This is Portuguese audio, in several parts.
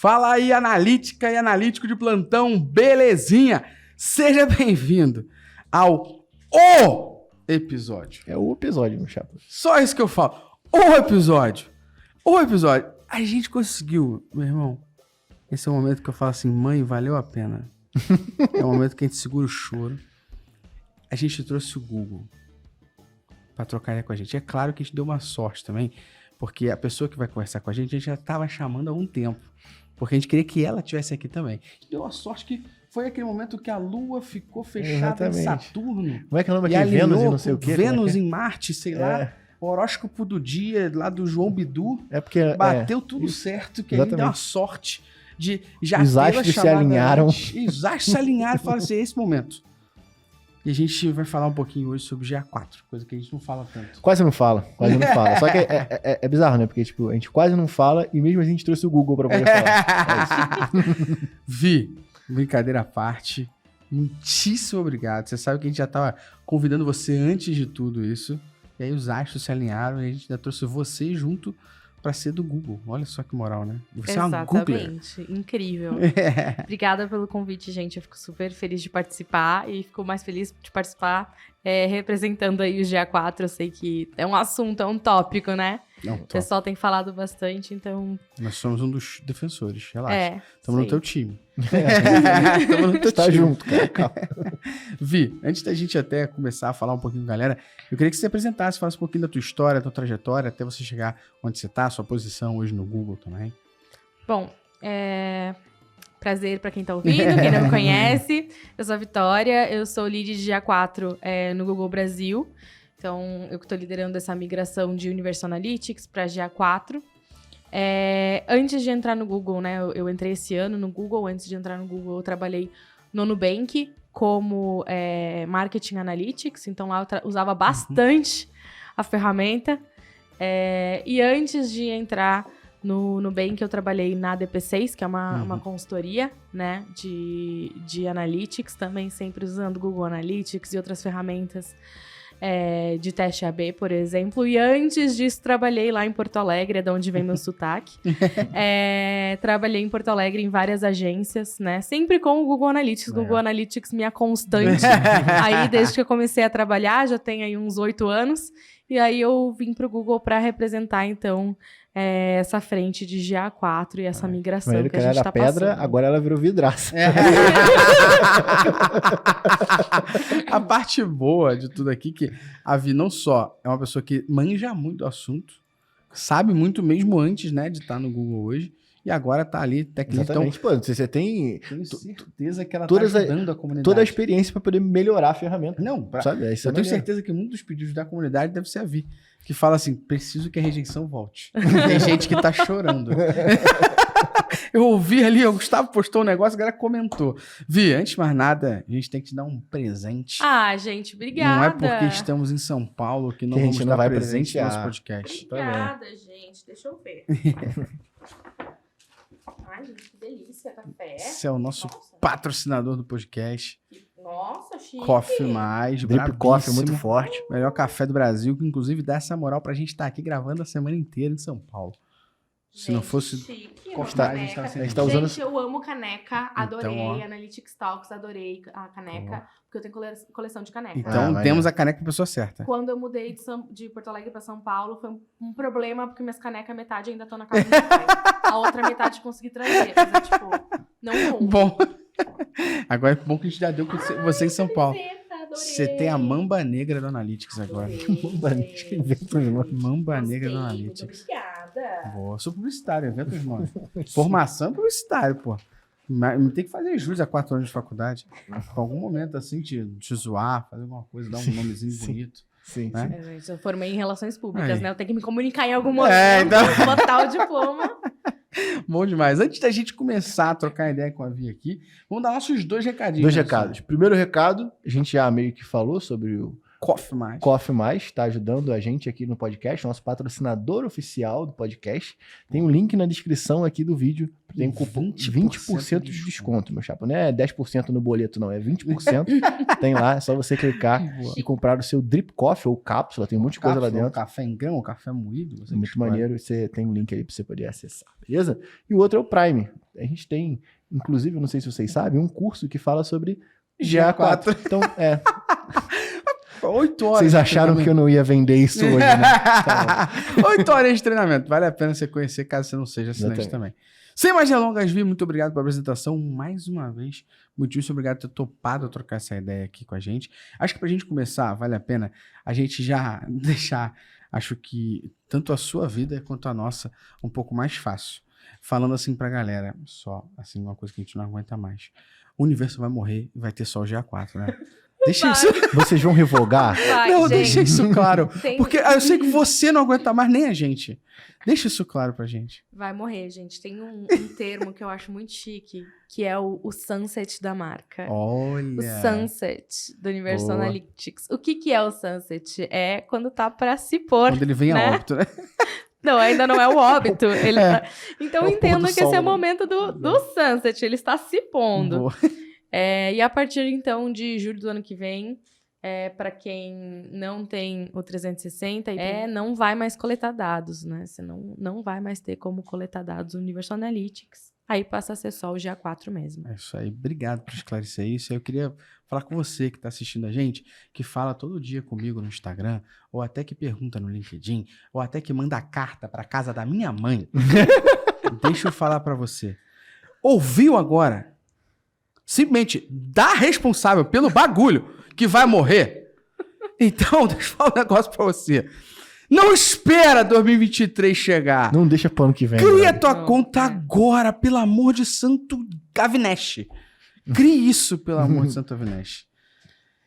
Fala aí, analítica e analítico de plantão, belezinha? Seja bem-vindo ao episódio. É o episódio, meu chapa. Só isso que eu falo. O episódio. A gente conseguiu, meu irmão. Esse é o momento que eu falo assim, mãe, valeu a pena. É o momento que a gente segura o choro. A gente trouxe o Google pra trocar ideia com a gente. É claro que a gente deu uma sorte também, porque a pessoa que vai conversar com a gente já tava chamando há um tempo. Porque a gente queria que ela estivesse aqui também. A gente deu uma sorte que foi aquele momento que a Lua ficou fechada em Saturno. Como é que é o nome aqui? Vênus e não sei o quê? Vênus em Marte, sei lá. O horóscopo do dia lá do João Bidu. É porque bateu tudo certo, que aí deu uma sorte de já os astros se alinharam. Os astros se alinharam e falaram assim, é esse momento. E a gente vai falar um pouquinho hoje sobre GA4, coisa que a gente não fala tanto. Quase não fala. Só que é bizarro, né? Porque tipo, a gente quase não fala e mesmo assim a gente trouxe o Google pra poder falar. É isso. Vi, brincadeira à parte, muitíssimo obrigado. Você sabe que a gente já tava convidando você antes de tudo isso. E aí os astros se alinharam e a gente já trouxe você junto pra ser do Google. Olha só que moral, né? Você é uma Googler. Exatamente, incrível. Obrigada pelo convite, gente. Eu fico super feliz de participar e fico mais feliz de participar representando aí o GA4. Eu sei que é um assunto, é um tópico, né? Não, o pessoal tem falado bastante, então... Nós somos um dos defensores, relaxa. Estamos no teu time. Estamos no teu time. Junto, cara. Calma. Vi, antes da gente até começar a falar um pouquinho com a galera, eu queria que você apresentasse, falasse um pouquinho da tua história, da tua trajetória, até você chegar onde você tá, sua posição hoje no Google também. Bom, prazer para quem tá ouvindo, quem não me conhece. Eu sou a Vitória, eu sou lead de GA4 no Google Brasil. Então, eu que estou liderando essa migração de Universal Analytics para GA4. Antes de entrar no Google, né? Eu entrei esse ano no Google. Antes de entrar no Google, eu trabalhei no Nubank como Marketing Analytics. Então, lá eu usava bastante a ferramenta. E antes de entrar no Nubank, eu trabalhei na DP6, que é uma consultoria, né? De Analytics, também sempre usando Google Analytics e outras ferramentas de teste AB, por exemplo. E antes disso, trabalhei lá em Porto Alegre, é de onde vem meu sotaque. Trabalhei em Porto Alegre em várias agências, né? Sempre com o Google Analytics. Google Analytics, minha constante. Aí, desde que eu comecei a trabalhar, já tem aí uns 8 anos. E aí, eu vim pro Google para representar, então, essa frente de GA4 e essa migração que a gente tá pedra, passando. agora ela virou vidraça. A parte boa de tudo aqui que a Vi não só é uma pessoa que manja muito do assunto, sabe muito mesmo antes, né, de estar no Google hoje, e agora tá ali técnico. Exatamente. Então, pô, você tem... Tenho certeza que ela tá ajudando a comunidade. Toda a experiência para poder melhorar a ferramenta. Não, sabe? Eu tenho certeza que um dos pedidos da comunidade deve ser a Vi, que fala assim, preciso que a rejeição volte. Tem gente que tá chorando. Eu ouvi ali, o Gustavo postou um negócio, a galera comentou. Vi, antes de mais nada, a gente tem que te dar um presente. Ah, gente, obrigada. Não é porque estamos em São Paulo que não que vamos não vai presente no nosso podcast. Obrigada, gente. Deixa eu ver. Ai, gente, que delícia, café. Esse é o nosso patrocinador do podcast. Nossa, chique. Coffee Mais, Drip Coffee, muito forte. Melhor café do Brasil, que inclusive dá essa moral pra gente estar aqui gravando a semana inteira em São Paulo. Se não fosse chique, Coffee caneca. Mais, a gente A gente tá usando... Gente, eu amo caneca, adorei. Então, Analytics Talks, adorei a caneca, porque eu tenho coleção de caneca. Então temos a caneca pra pessoa certa. Quando eu mudei de Porto Alegre pra São Paulo, foi um problema, porque minhas canecas, metade ainda estão na casa do meu pai. A outra metade consegui trazer, mas tipo, não vou. Bom, agora é bom que a gente já deu com você em São Paulo. Você tem a Mamba Negra do Analytics agora. Mamba Negra do Analytics. Obrigada. Boa, sou publicitário, eventos novos. Formação publicitário, pô. Mas tem que fazer jus a 4 anos de faculdade. Em algum momento, assim, te zoar, fazer alguma coisa, dar um nomezinho bonito. Sim, né? Gente, eu formei em relações públicas, Aí. né? Eu tenho que me comunicar em algum momento, então... botar o diploma. Bom demais. Antes da gente começar a trocar ideia com a Vi aqui, vamos dar nossos 2 recadinhos. 2 recados. Primeiro recado, a gente já meio que falou sobre o Coffee Mais. Coffee Mais, está ajudando a gente aqui no podcast, nosso patrocinador oficial do podcast. Tem um link na descrição aqui do vídeo. Tem um cupom 20% de desconto, meu chapa. Não é 10% no boleto, não. É 20%. Tem lá, é só você clicar e comprar o seu Drip Coffee ou cápsula. Tem um monte de coisa lá dentro. Café em grão, café moído. Muito maneiro. Você tem um link aí para você poder acessar, beleza? E o outro é o Prime. A gente tem, inclusive, eu não sei se vocês sabem, um curso que fala sobre GA4. Então, 8 horas. Vocês acharam que eu não ia vender isso hoje, né? Tá 8 horas de treinamento. Vale a pena você conhecer, caso você não seja assinante também. Sem mais delongas, Vi, muito obrigado pela apresentação mais uma vez. Muitíssimo obrigado por ter topado trocar essa ideia aqui com a gente. Acho que pra gente começar, vale a pena a gente já deixar, acho que tanto a sua vida quanto a nossa, um pouco mais fácil. Falando assim pra galera, só assim, uma coisa que a gente não aguenta mais. O universo vai morrer e vai ter só o GA4, né? Deixa isso... Vocês vão revogar? Não, deixa isso claro. Porque eu sei que você não aguenta mais, nem a gente. Deixa isso claro pra gente. Vai morrer, gente. Tem um termo que eu acho muito chique, que é o sunset da marca. Olha. O sunset do Universal Boa. Analytics. O que é o sunset? É quando tá pra se pôr, Quando ele vem né? a óbito, né? Não, ainda não é o óbito. Ele tá... Então É o pôr entenda do que esse é sol, o momento do sunset. Ele está se pondo. Boa. E a partir, então, de julho do ano que vem, para quem não tem o 360, não vai mais coletar dados, né? Você não vai mais ter como coletar dados no Universal Analytics. Aí passa a ser só o GA4 mesmo. É isso aí. Obrigado por esclarecer isso. Eu queria falar com você que está assistindo a gente, que fala todo dia comigo no Instagram, ou até que pergunta no LinkedIn, ou até que manda carta para casa da minha mãe. Deixa eu falar para você. Ouviu agora? Simplesmente dá responsável pelo bagulho que vai morrer. Então, deixa eu falar um negócio pra você. Não espera 2023 chegar. Não deixa pro ano que vem. Cria né? tua conta agora, pelo amor de Santo Gavinesh. Crie isso, pelo amor de Santo Gavinesh.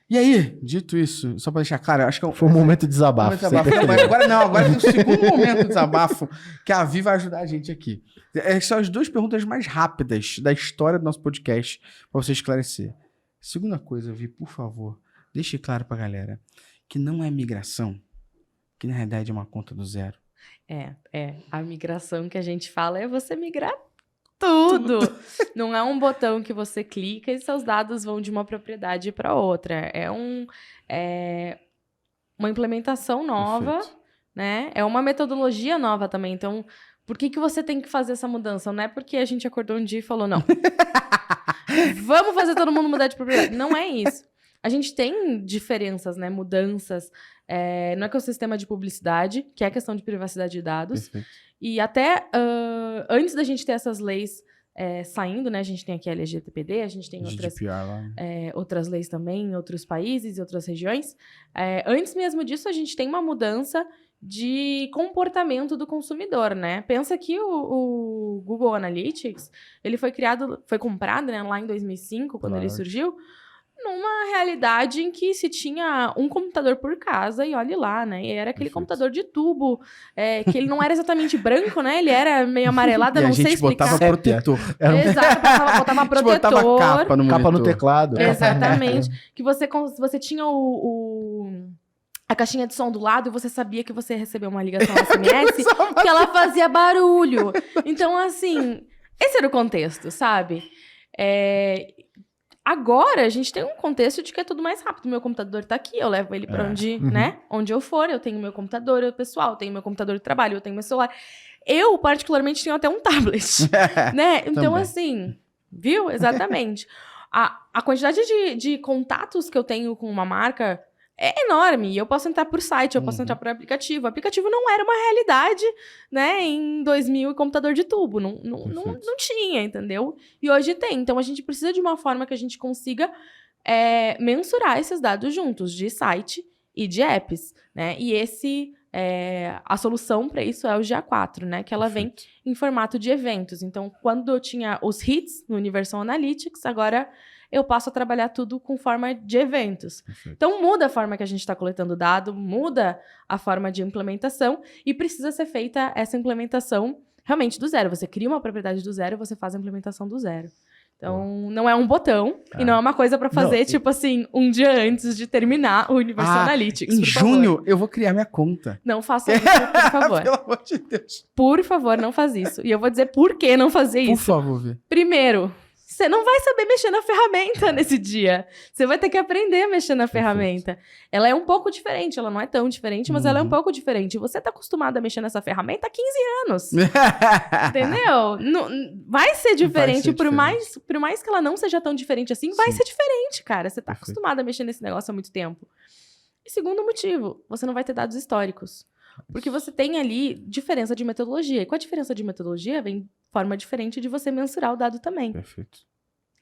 E aí, dito isso, só pra deixar claro, eu acho que Foi um momento de desabafo. Não, mas agora tem o segundo momento de desabafo que a Vi vai ajudar a gente aqui. São as 2 perguntas mais rápidas da história do nosso podcast pra você esclarecer. Segunda coisa, Vi, por favor, deixe claro pra galera que não é migração, que na realidade é uma conta do zero. A migração que a gente fala é você migrar tudo. Não é um botão que você clica e seus dados vão de uma propriedade para outra. É uma implementação nova, Perfeito. né? É uma metodologia nova também. Então, por que você tem que fazer essa mudança? Não é porque a gente acordou um dia e falou, não. Vamos fazer todo mundo mudar de propriedade. Não é isso. A gente tem diferenças, né? Mudanças no ecossistema de publicidade, que é a questão de privacidade de dados. Perfeito. E até antes da gente ter essas leis saindo, né? A gente tem aqui a LGPD, a gente tem GDPR lá. outras leis também em outros países e outras regiões. Antes mesmo disso, a gente tem uma mudança de comportamento do consumidor, né? Pensa que o Google Analytics, ele foi comprado, né, lá em 2005, quando ele surgiu, numa realidade em que se tinha um computador por casa e olhe lá, né? E era aquele computador de tubo, que ele não era exatamente branco, né? Ele era meio amarelado, não sei explicar. Botava protetor. Exato, botava protetor. Botava capa no Capa no monitor. teclado. Exatamente. Que você tinha a caixinha de som do lado e você sabia que você recebeu uma ligação SMS que ela fazia barulho. Então, assim, esse era o contexto, sabe? Agora, a gente tem um contexto de que é tudo mais rápido. Meu computador tá aqui, eu levo ele pra onde, né? Onde eu for, eu tenho meu computador, pessoal, eu tenho meu computador de trabalho, eu tenho meu celular. Eu, particularmente, tenho até um tablet, né? Então, Também. assim, viu? Exatamente. A quantidade de contatos que eu tenho com uma marca é enorme. E eu posso entrar por site, eu posso entrar por aplicativo. O aplicativo não era uma realidade, né? Em 2000 e computador de tubo. Não tinha, entendeu? E hoje tem. Então, a gente precisa de uma forma que a gente consiga mensurar esses dados juntos, de site e de apps, né? E a solução para isso é o GA4, né? Que ela vem em formato de eventos. Então, quando eu tinha os hits no Universal Analytics, agora eu passo a trabalhar tudo com forma de eventos. Perfeito. Então, muda a forma que a gente está coletando dado, muda a forma de implementação e precisa ser feita essa implementação realmente do zero. Você cria uma propriedade do zero e você faz a implementação do zero. Então, não é um botão e não é uma coisa para fazer, tipo assim, um dia antes de terminar o Universal Analytics, Em por junho, favor. eu vou criar minha conta. Não faça isso, por favor. Pelo amor de Deus. Por favor, não faz isso. E eu vou dizer por que não fazer Por isso. favor, Vi. Primeiro, Você não vai saber mexer na ferramenta nesse dia. Você vai ter que aprender a mexer na ferramenta. Ela é um pouco diferente, ela não é tão diferente, mas ela é um pouco diferente. Você tá acostumado a mexer nessa ferramenta há 15 anos. Entendeu? Vai ser diferente, por mais que ela não seja tão diferente assim, vai ser diferente, cara. Você tá acostumado a mexer nesse negócio há muito tempo. E segundo motivo, você não vai ter dados históricos. Porque você tem ali diferença de metodologia. E com a diferença de metodologia, vem forma diferente de você mensurar o dado também. Perfeito.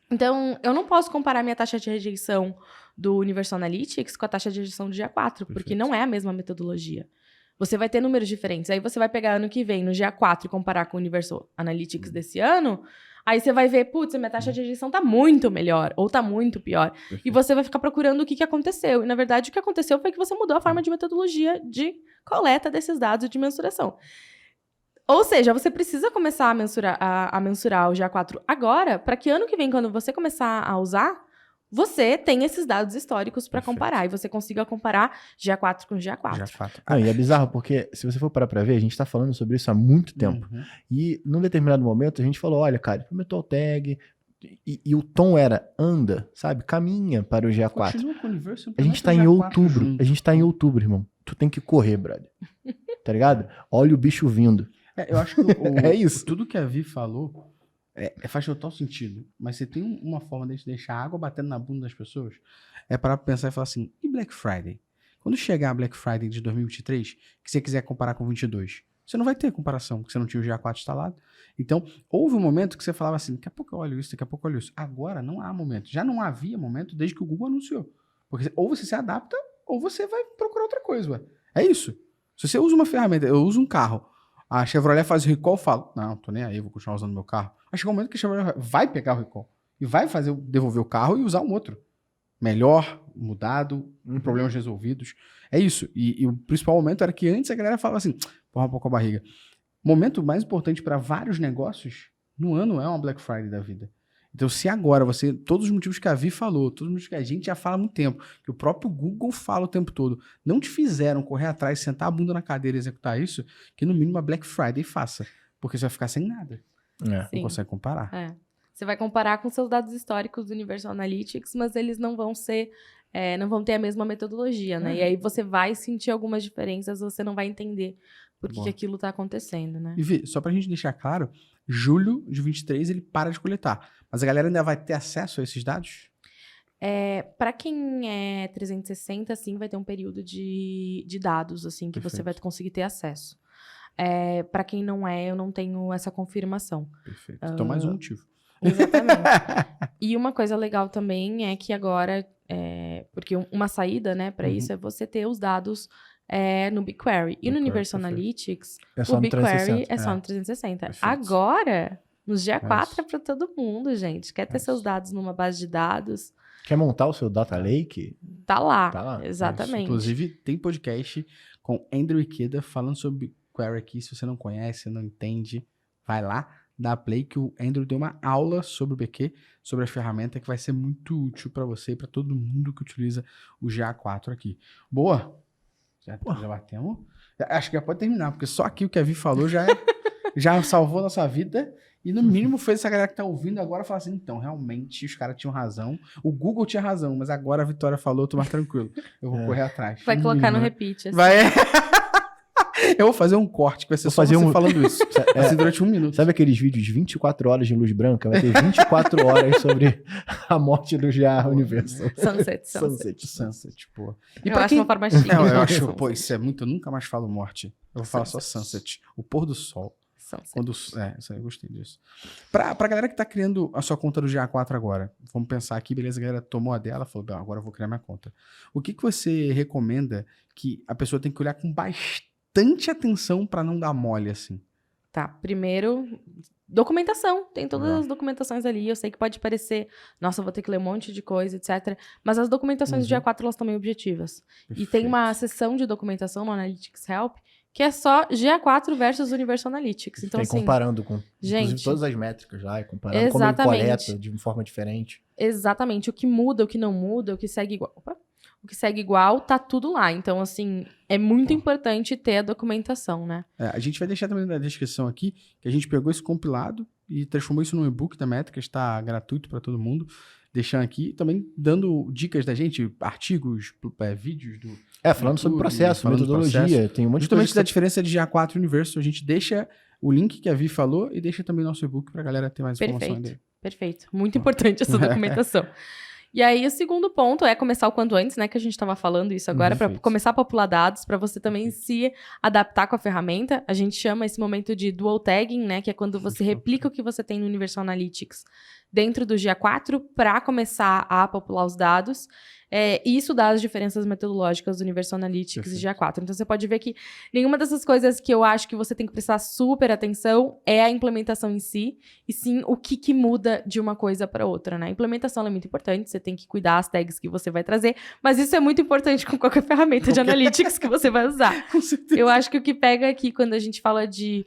Então, eu não posso comparar minha taxa de rejeição do Universal Analytics com a taxa de rejeição do GA4, porque não é a mesma metodologia. Você vai ter números diferentes. Aí você vai pegar ano que vem no GA4 e comparar com o Universal Analytics desse ano, aí você vai ver, putz, a minha taxa de rejeição tá muito melhor, ou tá muito pior. Perfeito. E você vai ficar procurando o que aconteceu. E, na verdade, o que aconteceu foi que você mudou a forma de metodologia de coleta desses dados de mensuração. Ou seja, você precisa começar a mensurar o GA4 agora, para que ano que vem, quando você começar a usar, você tenha esses dados históricos para comparar. E você consiga comparar GA4 com GA4. Não, e é bizarro, porque se você for parar para ver, a gente está falando sobre isso há muito tempo. E num determinado momento, a gente falou, olha, cara, implementou o tag... E o tom era, anda, sabe? Caminha para o GA4. A gente tá em outubro. Junto. A gente tá em outubro, irmão. Tu tem que correr, brother. Tá ligado? Olha o bicho vindo. Eu acho que é isso. Tudo que a Vi falou faz total sentido. Mas você tem uma forma de deixar a água batendo na bunda das pessoas, é para pensar e falar assim, e Black Friday? Quando chegar a Black Friday de 2023, que você quiser comparar com 22, você não vai ter comparação, porque você não tinha o GA4 instalado. Então, houve um momento que você falava assim, daqui a pouco eu olho isso, daqui a pouco eu olho isso. Agora não há momento. Já não havia momento desde que o Google anunciou. Porque ou você se adapta, ou você vai procurar outra coisa, ué. É isso. Se você usa uma ferramenta, eu uso um carro, a Chevrolet faz o recall, eu falo, não, tô nem aí, vou continuar usando meu carro. Mas chega um momento que a Chevrolet vai pegar o recall e vai devolver o carro e usar um outro. Melhor, mudado, problemas resolvidos. É isso. E o principal momento era que antes a galera falava assim, porra, um pouco a barriga. O momento mais importante para vários negócios no ano é uma Black Friday da vida. Então, se agora todos os motivos que a Vi falou, todos os motivos que a gente já fala há muito tempo, que o próprio Google fala o tempo todo, não te fizeram correr atrás, sentar a bunda na cadeira e executar isso, que no mínimo a Black Friday faça. Porque você vai ficar sem nada. Não consegue comparar. Você vai comparar com seus dados históricos do Universal Analytics, mas eles não vão ser... não vão ter a mesma metodologia, né? E aí você vai sentir algumas diferenças, você não vai entender por que aquilo tá acontecendo, né? E Vi, só pra gente deixar claro, julho de 23 ele para de coletar. Mas a galera ainda vai ter acesso a esses dados? Para quem é 360, sim, vai ter um período de dados, assim, que você vai conseguir ter acesso. Para quem não eu não tenho essa confirmação. Perfeito. Então, mais um motivo. Exatamente. E uma coisa legal também é que agora, porque uma saída, né, para isso é você ter os dados no BigQuery. E no Universal Analytics, o BigQuery é só no 360. Perfeito. Agora, no GA4 é para todo mundo, gente. Quer ter seus dados numa base de dados? Quer montar o seu data lake? Tá lá. Exatamente. Inclusive, tem podcast com Andrew Ikeda falando sobre BigQuery aqui. Se você não conhece, não entende, vai lá. Dá play que o Andrew deu uma aula sobre o BQ, sobre a ferramenta que vai ser muito útil para você e para todo mundo que utiliza o GA4 aqui. Boa? Já batemos? Acho que já pode terminar, porque só aqui o que a Vi falou já salvou a nossa vida e no mínimo fez essa galera que tá ouvindo agora falar assim, então, realmente os caras tinham razão, o Google tinha razão, mas agora a Vitória falou, eu tô mais tranquilo, eu vou correr atrás. Vai colocar no repeat. Assim. Vai... Eu vou fazer um corte, que vai ser só você falando isso. Assim, durante 1 minuto. Sabe aqueles vídeos de 24 horas de luz branca? Vai ter 24 horas sobre a morte do GA Universal. Sunset, pô. E eu acho uma forma chique. Eu acho, pô, isso é muito... Eu nunca mais falo morte. Eu vou falar só Sunset. O pôr do sol. Isso aí, eu gostei disso. Pra galera que tá criando a sua conta do GA4 agora, vamos pensar aqui, beleza, a galera tomou a dela, falou, agora eu vou criar minha conta. O que você recomenda que a pessoa tem que olhar com bastante atenção pra não dar mole, assim? Tá, primeiro, documentação. Tem todas as documentações ali. Eu sei que pode parecer, nossa, eu vou ter que ler um monte de coisa, etc. Mas as documentações do GA4, elas estão bem objetivas. Perfeito. E tem uma seção de documentação no Analytics Help que é só GA4 versus Universal Analytics. Então, assim, comparando com inclusive todas as métricas lá, e comparando como ele coleta de forma diferente. Exatamente. O que muda, o que não muda, o que segue igual. O que segue igual, tá tudo lá. Então, assim, é muito importante ter a documentação, né? A gente vai deixar também na descrição aqui que a gente pegou esse compilado e transformou isso num e-book da Métricas, está gratuito para todo mundo. Deixando aqui, também dando dicas da gente, artigos, vídeos do falando sobre YouTube, processo, falando metodologia, processo. tem um monte de Justamente coisa da diferença de GA4 e Universo, a gente deixa o link que a Vi falou e deixa também nosso e-book pra galera ter mais informação dele. Perfeito. Muito importante essa documentação. E aí, o segundo ponto é começar o quanto antes, né? Que a gente estava falando isso agora, para começar a popular dados, para você também se adaptar com a ferramenta. A gente chama esse momento de dual tagging, né? Que é quando você replica o que você tem no Universal Analytics dentro do GA4 para começar a popular os dados. E isso dá as diferenças metodológicas do Universal Analytics e GA4. Então, você pode ver que nenhuma dessas coisas que eu acho que você tem que prestar super atenção é a implementação em si, e sim o que muda de uma coisa para outra, né? A implementação é muito importante, você tem que cuidar das tags que você vai trazer, mas isso é muito importante com qualquer ferramenta de analytics que você vai usar. Com certeza. Eu acho que o que pega aqui quando a gente fala de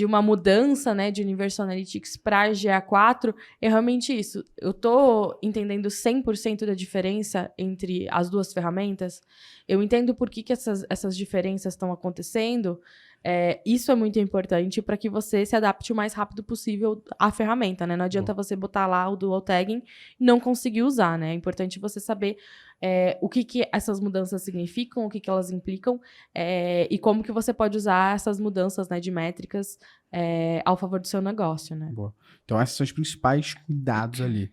uma mudança, né, de Universal Analytics para GA4, é realmente isso. Eu tô entendendo 100% da diferença entre as duas ferramentas. Eu entendo por que essas diferenças estão acontecendo. Isso é muito importante para que você se adapte o mais rápido possível à ferramenta, né? Não adianta você botar lá o dual tagging e não conseguir usar, né? É importante você saber o que essas mudanças significam, o que elas implicam, e como que você pode usar essas mudanças, né, de métricas ao favor do seu negócio, né? Boa. Então, esses são os principais cuidados ali.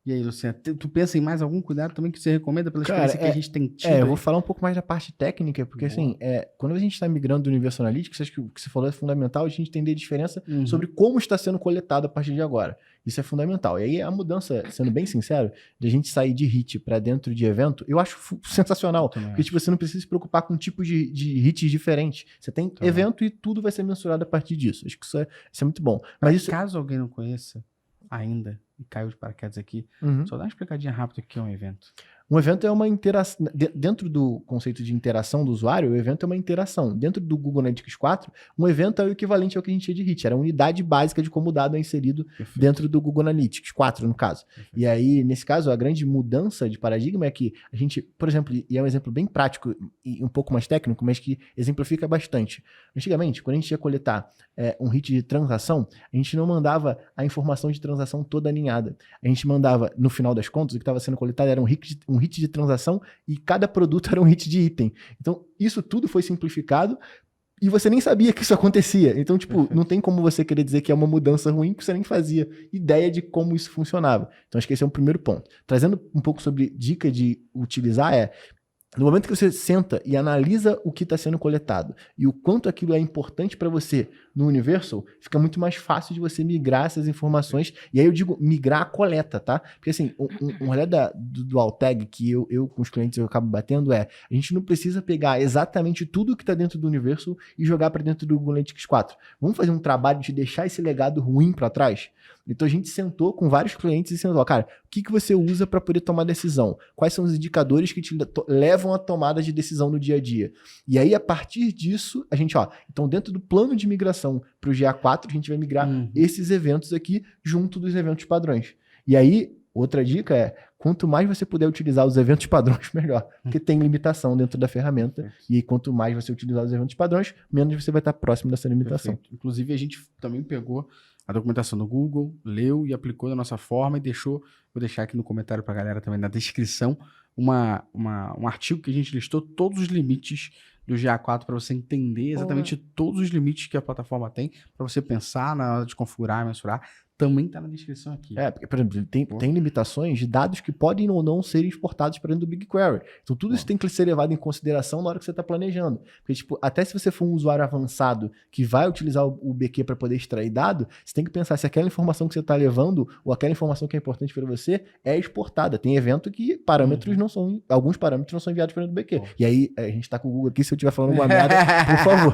E aí, Luciana, tu pensa em mais algum cuidado também que você recomenda pela experiência que a gente tem tido? Eu vou falar um pouco mais da parte técnica, porque assim, quando a gente está migrando do Universal Analytics, acho que o que você falou é fundamental a gente entender a diferença sobre como está sendo coletado a partir de agora. Isso é fundamental. E aí a mudança, sendo bem sincero, de a gente sair de hit para dentro de evento, eu acho sensacional. Porque tipo, você não precisa se preocupar com tipos de hits diferentes. Você tem evento e tudo vai ser mensurado a partir disso. Acho que isso é muito bom. Mas caso alguém não conheça ainda, e caiu de paraquedas aqui, só dá uma explicadinha rápida o que é um evento. Um evento é uma interação. Dentro do conceito de interação do usuário, o evento é uma interação. Dentro do Google Analytics 4, um evento é o equivalente ao que a gente tinha de hit. Era a unidade básica de como o dado é inserido dentro do Google Analytics 4, no caso. E aí, nesse caso, a grande mudança de paradigma é que a gente, por exemplo, e é um exemplo bem prático e um pouco mais técnico, mas que exemplifica bastante. Antigamente, quando a gente ia coletar um hit de transação, a gente não mandava a informação de transação toda alinhada. A gente mandava, no final das contas, o que estava sendo coletado era um hit de transação e cada produto era um hit de item. Então, isso tudo foi simplificado e você nem sabia que isso acontecia. Então, tipo, não tem como você querer dizer que é uma mudança ruim, porque você nem fazia ideia de como isso funcionava. Então, acho que esse é um primeiro ponto. Trazendo um pouco sobre dica de utilizar no momento que você senta e analisa o que está sendo coletado e o quanto aquilo é importante para você no Universal, fica muito mais fácil de você migrar essas informações. E aí eu digo migrar a coleta, tá? Porque assim, um rolê do dual tag que eu com os clientes eu acabo batendo a gente não precisa pegar exatamente tudo que está dentro do Universal e jogar para dentro do Google Analytics 4. Vamos fazer um trabalho de deixar esse legado ruim para trás? Então a gente sentou com vários clientes e sentou, cara, o que você usa para poder tomar decisão? Quais são os indicadores que te levam a tomada de decisão no dia a dia? E aí, a partir disso, a gente, então dentro do plano de migração para o GA4, a gente vai migrar esses eventos aqui junto dos eventos padrões. E aí, outra dica é, quanto mais você puder utilizar os eventos padrões, melhor. Porque tem limitação dentro da ferramenta. E aí, quanto mais você utilizar os eventos padrões, menos você vai estar próximo dessa limitação. Perfeito. Inclusive, a gente também pegou a documentação do Google, leu e aplicou da nossa forma e deixou, vou deixar aqui no comentário para a galera também, na descrição, um artigo que a gente listou todos os limites do GA4 para você entender exatamente todos os limites que a plataforma tem, para você pensar na hora de configurar e mensurar. Também está na descrição aqui. Porque, por exemplo, tem limitações de dados que podem ou não serem exportados para dentro do BigQuery. Então, tudo isso tem que ser levado em consideração na hora que você está planejando. Porque, tipo, até se você for um usuário avançado que vai utilizar o BQ para poder extrair dado, você tem que pensar se aquela informação que você está levando ou aquela informação que é importante para você é exportada. Tem evento que parâmetros não são, alguns parâmetros não são enviados para dentro do BQ. E aí, a gente está com o Google aqui, se eu estiver falando alguma merda, por favor,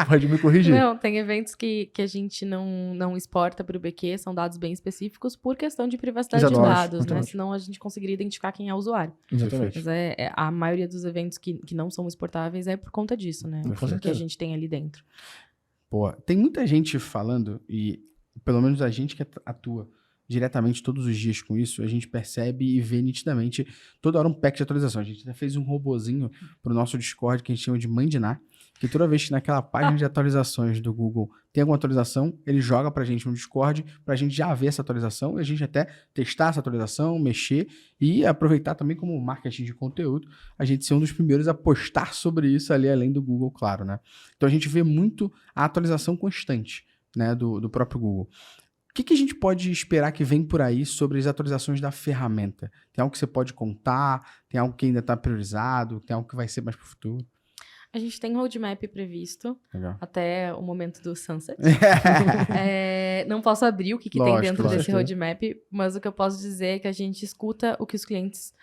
pode me corrigir. Não, tem eventos que a gente não exporta para o BQ, são dados bem específicos por questão de privacidade de dados, né? Senão a gente conseguiria identificar quem é o usuário. Exatamente. Mas a maioria dos eventos que não são exportáveis é por conta disso, né? O que a gente tem ali dentro. Pô, tem muita gente falando, e pelo menos a gente que atua diretamente todos os dias com isso, a gente percebe e vê nitidamente toda hora um pack de atualização. A gente até fez um robozinho pro nosso Discord que a gente chama de Mandinar, que toda vez que naquela página de atualizações do Google tem alguma atualização, ele joga pra gente no Discord, pra gente já ver essa atualização e a gente até testar essa atualização, mexer e aproveitar também como marketing de conteúdo, a gente ser um dos primeiros a postar sobre isso ali, além do Google, claro, né? Então a gente vê muito a atualização constante, né, do próprio Google. O que a gente pode esperar que vem por aí sobre as atualizações da ferramenta? Tem algo que você pode contar? Tem algo que ainda está priorizado? Tem algo que vai ser mais para o futuro? A gente tem roadmap previsto Legal. até o momento do sunset. Não posso abrir o que tem dentro desse roadmap, mas o que eu posso dizer é que a gente escuta o que os clientes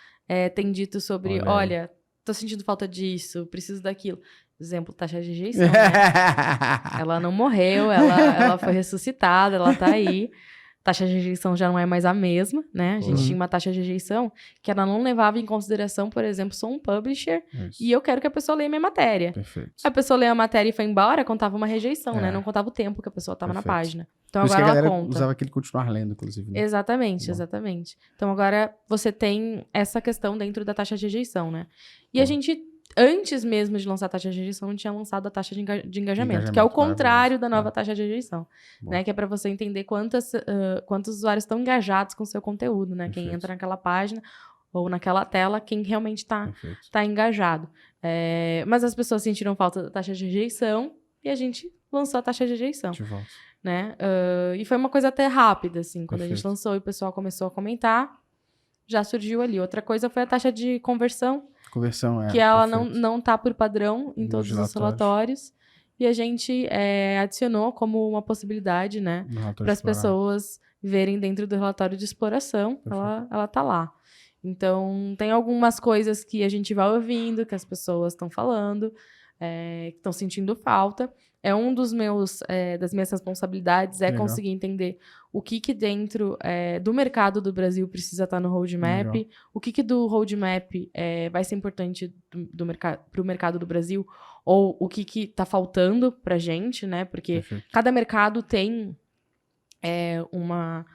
têm dito sobre, olha, tô sentindo falta disso, preciso daquilo. Exemplo, taxa de rejeição, né? Ela não morreu, ela foi ressuscitada, ela tá aí. Taxa de rejeição já não é mais a mesma, né? A gente tinha uma taxa de rejeição que ela não levava em consideração, por exemplo, sou um publisher e eu quero que a pessoa leia minha matéria. Perfeito. A pessoa leu a matéria e foi embora, contava uma rejeição, né? Não contava o tempo que a pessoa tava na página. Então por isso agora que a galera ela conta. usava aquele continuar lendo, inclusive. Né? Exatamente. Então agora você tem essa questão dentro da taxa de rejeição, né? E a gente, antes mesmo de lançar a taxa de rejeição, tinha lançado a taxa de engajamento, que é o contrário da nova taxa de rejeição, né? Que é para você entender quantos usuários estão engajados com o seu conteúdo, né? Quem entra naquela página ou naquela tela, quem realmente tá engajado. Mas as pessoas sentiram falta da taxa de rejeição e a gente lançou a taxa de rejeição. De volta. Né? E foi uma coisa até rápida, assim, quando a gente lançou e o pessoal começou a comentar, já surgiu ali. Outra coisa foi a taxa de conversão, que ela não tá por padrão em todos os relatórios, e a gente adicionou como uma possibilidade, né, para as pessoas verem dentro do relatório de exploração, ela tá lá. Então, tem algumas coisas que a gente vai ouvindo, que as pessoas estão falando, que estão sentindo falta. Um dos das minhas responsabilidades conseguir entender o que dentro do mercado do Brasil precisa estar no roadmap, o que do roadmap vai ser importante para o mercado do Brasil, ou o que está faltando para a gente, né? Porque cada mercado tem uma...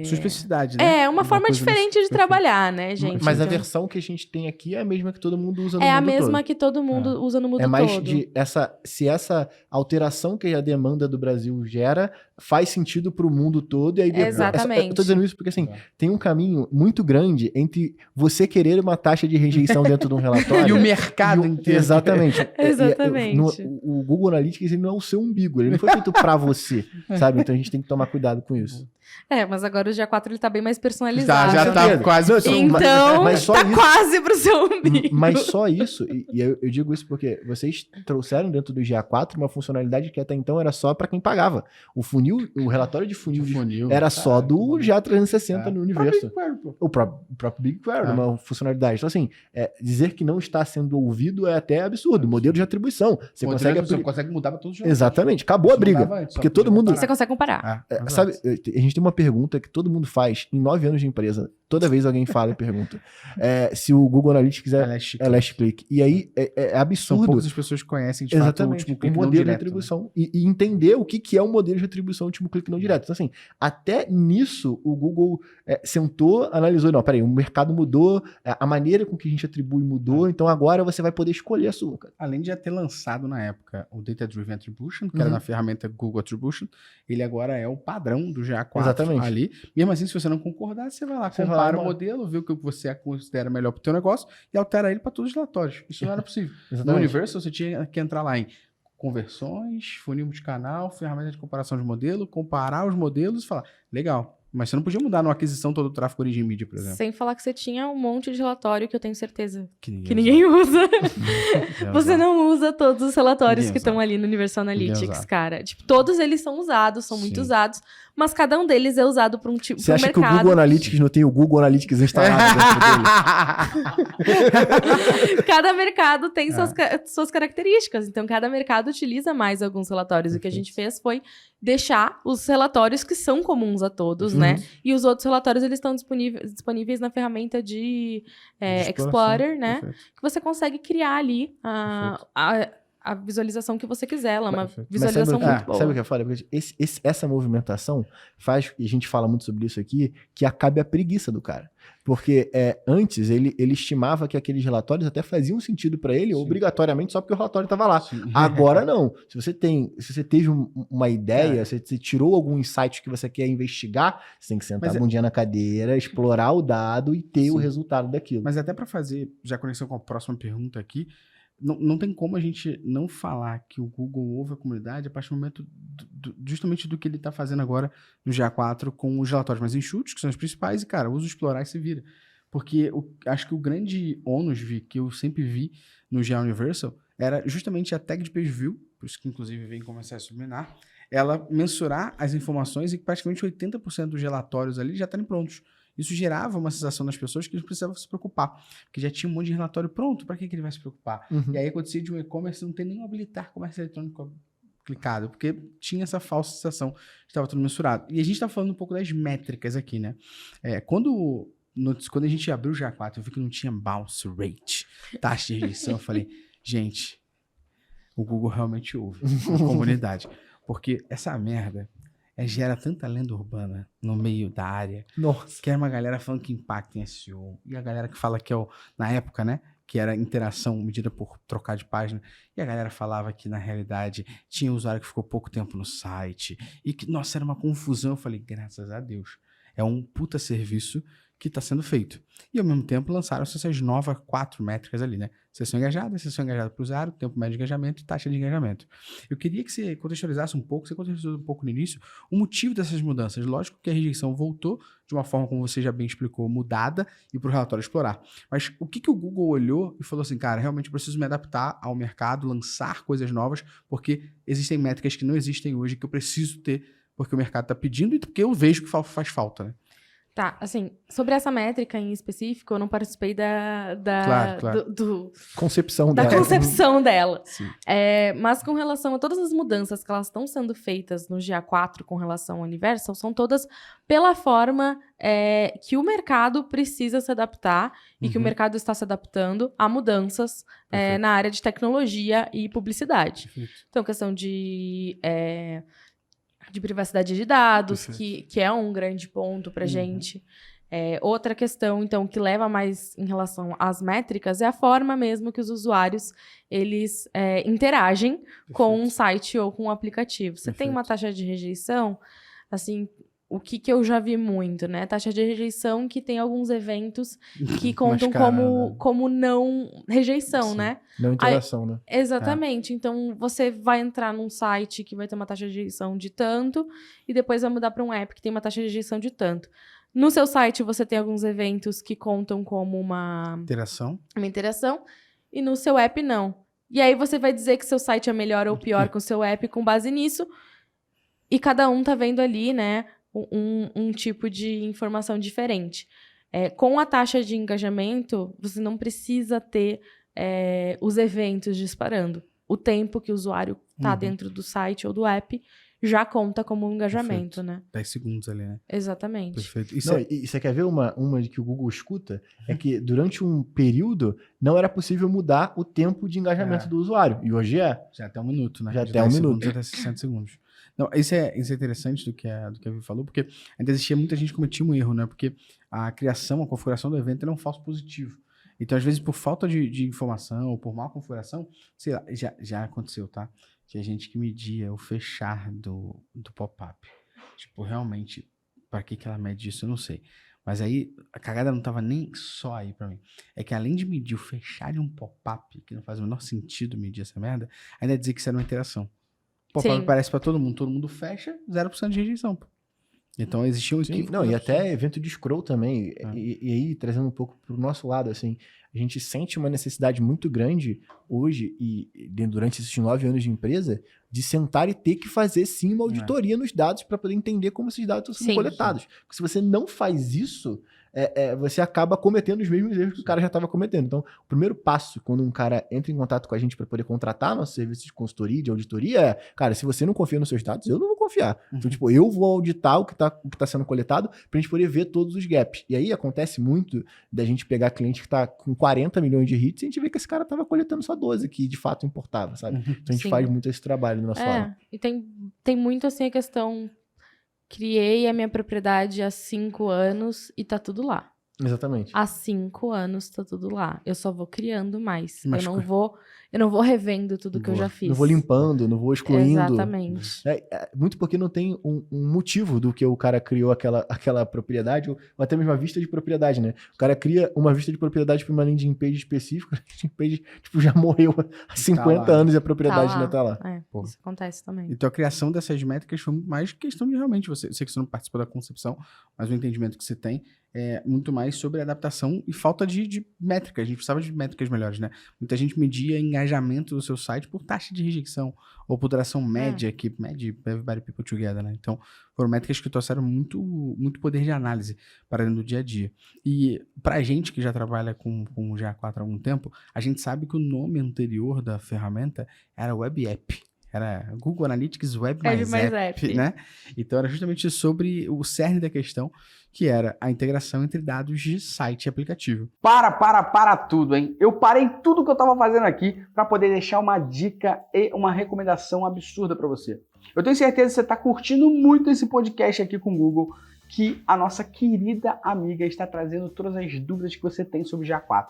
sua especificidade, né? Uma forma diferente de trabalhar, né, gente? Mas a versão que a gente tem aqui é a mesma que todo mundo usa no mundo todo. É a mesma que todo mundo usa no mundo todo. É mais se essa alteração que a demanda do Brasil gera faz sentido para o mundo todo. E aí Exatamente. Eu tô dizendo isso porque, assim, tem um caminho muito grande entre você querer uma taxa de rejeição dentro de um relatório... e o mercado inteiro. Exatamente. Exatamente. O Google Analytics, ele não é o seu umbigo. Ele não foi feito para você, sabe? Então a gente tem que tomar cuidado com isso. Mas agora o G4 ele tá bem mais personalizado. Já tá quase... Então, quase pro seu umbigo. Mas só isso, e eu digo isso porque vocês trouxeram dentro do GA4 uma funcionalidade que até então era só para quem pagava. O relatório de funil era só do GA360 no universo. O próprio BigQuery, uma funcionalidade. Então, assim, dizer que não está sendo ouvido é até absurdo. Modelo de atribuição. Você consegue mudar para todos os jogos. Exatamente. Acabou a briga. Porque todo mundo... Você consegue comparar. Sabe, a gente tem uma pergunta que todo mundo faz em 9 anos de empresa. Toda vez alguém fala e pergunta se o Google Analytics é last click. E aí é absurdo. São poucas as pessoas que conhecem de fato o último clique o não modelo direto, de atribuição. Né? E entender o que é um modelo de atribuição último clique não direto. Então, assim, até nisso o Google sentou, analisou. Não, peraí, o mercado mudou, a maneira com que a gente atribui mudou, então agora você vai poder escolher a sua. Cara. Além de já ter lançado na época o Data Driven Attribution, que era na ferramenta Google Attribution, ele agora é o padrão do GA4 ali. Mesmo assim, se você não concordar, você vai lá, compara o modelo, vê o que você considera melhor para o teu negócio e altera ele para todos os relatórios. Isso não era possível. No Universal, você tinha que entrar lá em conversões, funil multicanal, ferramenta de comparação de modelo, comparar os modelos e falar, legal. Mas você não podia mudar numa aquisição todo o tráfego origem mídia, por exemplo. Sem falar que você tinha um monte de relatório que eu tenho certeza que ninguém usa. Você não usa todos os relatórios que estão ali no Universal Analytics, cara. Tipo, todos eles são usados, são muito usados, mas cada um deles é usado para um tipo de mercado. Você acha que o Google Analytics não tem o Google Analytics instalado dentro dele? Cada mercado tem suas características, então cada mercado utiliza mais alguns relatórios. O que a gente fez foi deixar os relatórios que são comuns a todos, né? E os outros relatórios, eles estão disponíveis na ferramenta de Explorer, né? Que você consegue criar ali a visualização que você quiser. Ela é uma Perfeito. visualização muito boa. Sabe o que é foda? Porque essa movimentação faz, e a gente fala muito sobre isso aqui, que acabe a preguiça do cara. Porque antes ele estimava que aqueles relatórios até faziam sentido para ele, obrigatoriamente, só porque o relatório estava lá. Sim. Agora não. Se você teve uma ideia, se você tirou algum insight que você quer investigar, você tem que sentar um dia na cadeira, explorar o dado e ter o resultado daquilo. Mas até para fazer já conexão com a próxima pergunta aqui, não tem como a gente não falar que o Google ouve a comunidade a partir do momento justamente do que ele está fazendo agora no GA4 com os relatórios mais enxutos, que são os principais, e, cara, usa explorar e se vira. Porque acho que o grande ônus que eu sempre vi no GA Universal era justamente a tag de page view, por isso que inclusive vem como acesso subliminar, ela mensurar as informações e que praticamente 80% dos relatórios ali já estarem prontos. Isso gerava uma sensação nas pessoas que eles precisavam se preocupar, porque já tinha um monte de relatório pronto, para que ele vai se preocupar? E aí acontecia de um e-commerce não ter nem habilitar comércio eletrônico clicado, porque tinha essa falsa sensação que estava tudo mensurado. E a gente está falando um pouco das métricas aqui, né? Quando a gente abriu o GA4, eu vi que não tinha bounce rate, taxa de rejeição, eu falei, gente, o Google realmente ouve a comunidade, porque essa merda gera tanta lenda urbana no meio da área. Nossa. Que era uma galera falando que impacta em SEO. E a galera que fala que na época, né? Que era interação medida por trocar de página. E a galera falava que, na realidade, tinha usuário que ficou pouco tempo no site. E que, nossa, era uma confusão. Eu falei, graças a Deus. É um puta serviço que está sendo feito. E, ao mesmo tempo, lançaram-se essas novas 4 métricas ali, né? Sessão engajada para o usuário, tempo médio de engajamento e taxa de engajamento. Eu queria que você contextualizasse um pouco, no início, o motivo dessas mudanças. Lógico que a rejeição voltou de uma forma, como você já bem explicou, mudada e para o relatório explorar. Mas o que o Google olhou e falou assim, cara, realmente eu preciso me adaptar ao mercado, lançar coisas novas, porque existem métricas que não existem hoje, que eu preciso ter, porque o mercado está pedindo e porque eu vejo que faz falta, né? Tá, assim, sobre essa métrica em específico, eu não participei Claro. Concepção da dela. concepção dela. Sim. Mas com relação a todas as mudanças que elas estão sendo feitas no GA4 com relação ao Universal, são todas pela forma que o mercado precisa se adaptar e que o mercado está se adaptando a mudanças na área de tecnologia e publicidade. Perfeito. Então, questão de privacidade de dados, que é um grande ponto pra gente. Outra questão, então, que leva mais em relação às métricas é a forma mesmo que os usuários, eles interagem com um site ou com um aplicativo. Você tem uma taxa de rejeição, assim, o que eu já vi muito, né? Taxa de rejeição que tem alguns eventos que contam como não rejeição, Sim. né? Não interação, né? Exatamente. Então, você vai entrar num site que vai ter uma taxa de rejeição de tanto e depois vai mudar para um app que tem uma taxa de rejeição de tanto. No seu site, você tem alguns eventos que contam como uma interação e no seu app, não. E aí, você vai dizer que seu site é melhor ou pior com o seu app com base nisso e cada um tá vendo ali, né, um tipo de informação diferente. Com a taxa de engajamento, você não precisa ter os eventos disparando. O tempo que o usuário está dentro do site ou do app já conta como um engajamento, Perfeito. né? 10 segundos ali, né? Exatamente. Perfeito. E você quer ver uma que o Google escuta? É que durante um período não era possível mudar o tempo de engajamento do usuário. E hoje é. Já até 1 minuto, né? Já até 1 minuto. Até 60 segundos. Não, isso é interessante do que a Vivi falou, porque ainda existia muita gente que cometia um erro, né? Porque a configuração do evento era um falso positivo. Então, às vezes, por falta de informação ou por má configuração, sei lá, já aconteceu, tá? Tinha gente que media o fechar do pop-up. Tipo, realmente, para que ela mede isso, eu não sei. Mas aí, a cagada não tava nem só aí pra mim. É que além de medir o fechar de um pop-up, que não faz o menor sentido medir essa merda, ainda dizer que isso era uma interação. Pop-up aparece pra todo mundo fecha, 0% de rejeição, pô. Então existia um equívoco. Não, e até evento de scroll também. E aí, trazendo um pouco pro nosso lado, assim, a gente sente uma necessidade muito grande hoje e durante esses 9 anos de empresa de sentar e ter que fazer, sim, uma auditoria nos dados para poder entender como esses dados estão sendo coletados. Porque se você não faz isso, você acaba cometendo os mesmos erros que o cara já estava cometendo. Então, o primeiro passo, quando um cara entra em contato com a gente para poder contratar nosso serviço de consultoria, de auditoria, cara, se você não confia nos seus dados, eu não vou confiar. Então, tipo, eu vou auditar o que tá sendo coletado pra gente poder ver todos os gaps. E aí acontece muito da gente pegar cliente que tá com 40 milhões de hits, e a gente vê que esse cara tava coletando só 12, que de fato importava, sabe? Então a gente Sim. faz muito esse trabalho no nosso lado. E tem muito assim a questão, criei a minha propriedade há 5 anos e tá tudo lá. Exatamente. Há 5 anos tá tudo lá. Eu só vou criando mais. Mas Eu não vou revendo tudo que eu já fiz. Não vou limpando, não vou excluindo. Exatamente. Muito porque não tem um motivo do que o cara criou aquela propriedade, ou até mesmo a vista de propriedade, né? O cara cria uma vista de propriedade para uma landing page específica, a landing page tipo, já morreu há 50 anos e a propriedade ainda tá lá. Isso acontece também. Então a criação dessas métricas foi muito mais questão de realmente você. Eu sei que você não participou da concepção, mas o entendimento que você tem é muito mais sobre adaptação e falta de métricas. A gente precisava de métricas melhores, né? Muita gente media engajamento do seu site por taxa de rejeição ou por duração média, que mede everybody people together, né? Então, foram métricas que trouxeram muito, muito poder de análise para dentro do dia a dia. E pra gente que já trabalha com o GA4 há algum tempo, a gente sabe que o nome anterior da ferramenta era Web App. Era Google Analytics Web mais App, né? Então era justamente sobre o cerne da questão, que era a integração entre dados de site e aplicativo. Para tudo, hein? Eu parei tudo que eu tava fazendo aqui para poder deixar uma dica e uma recomendação absurda para você. Eu tenho certeza que você tá curtindo muito esse podcast aqui com o Google, que a nossa querida amiga está trazendo todas as dúvidas que você tem sobre GA4.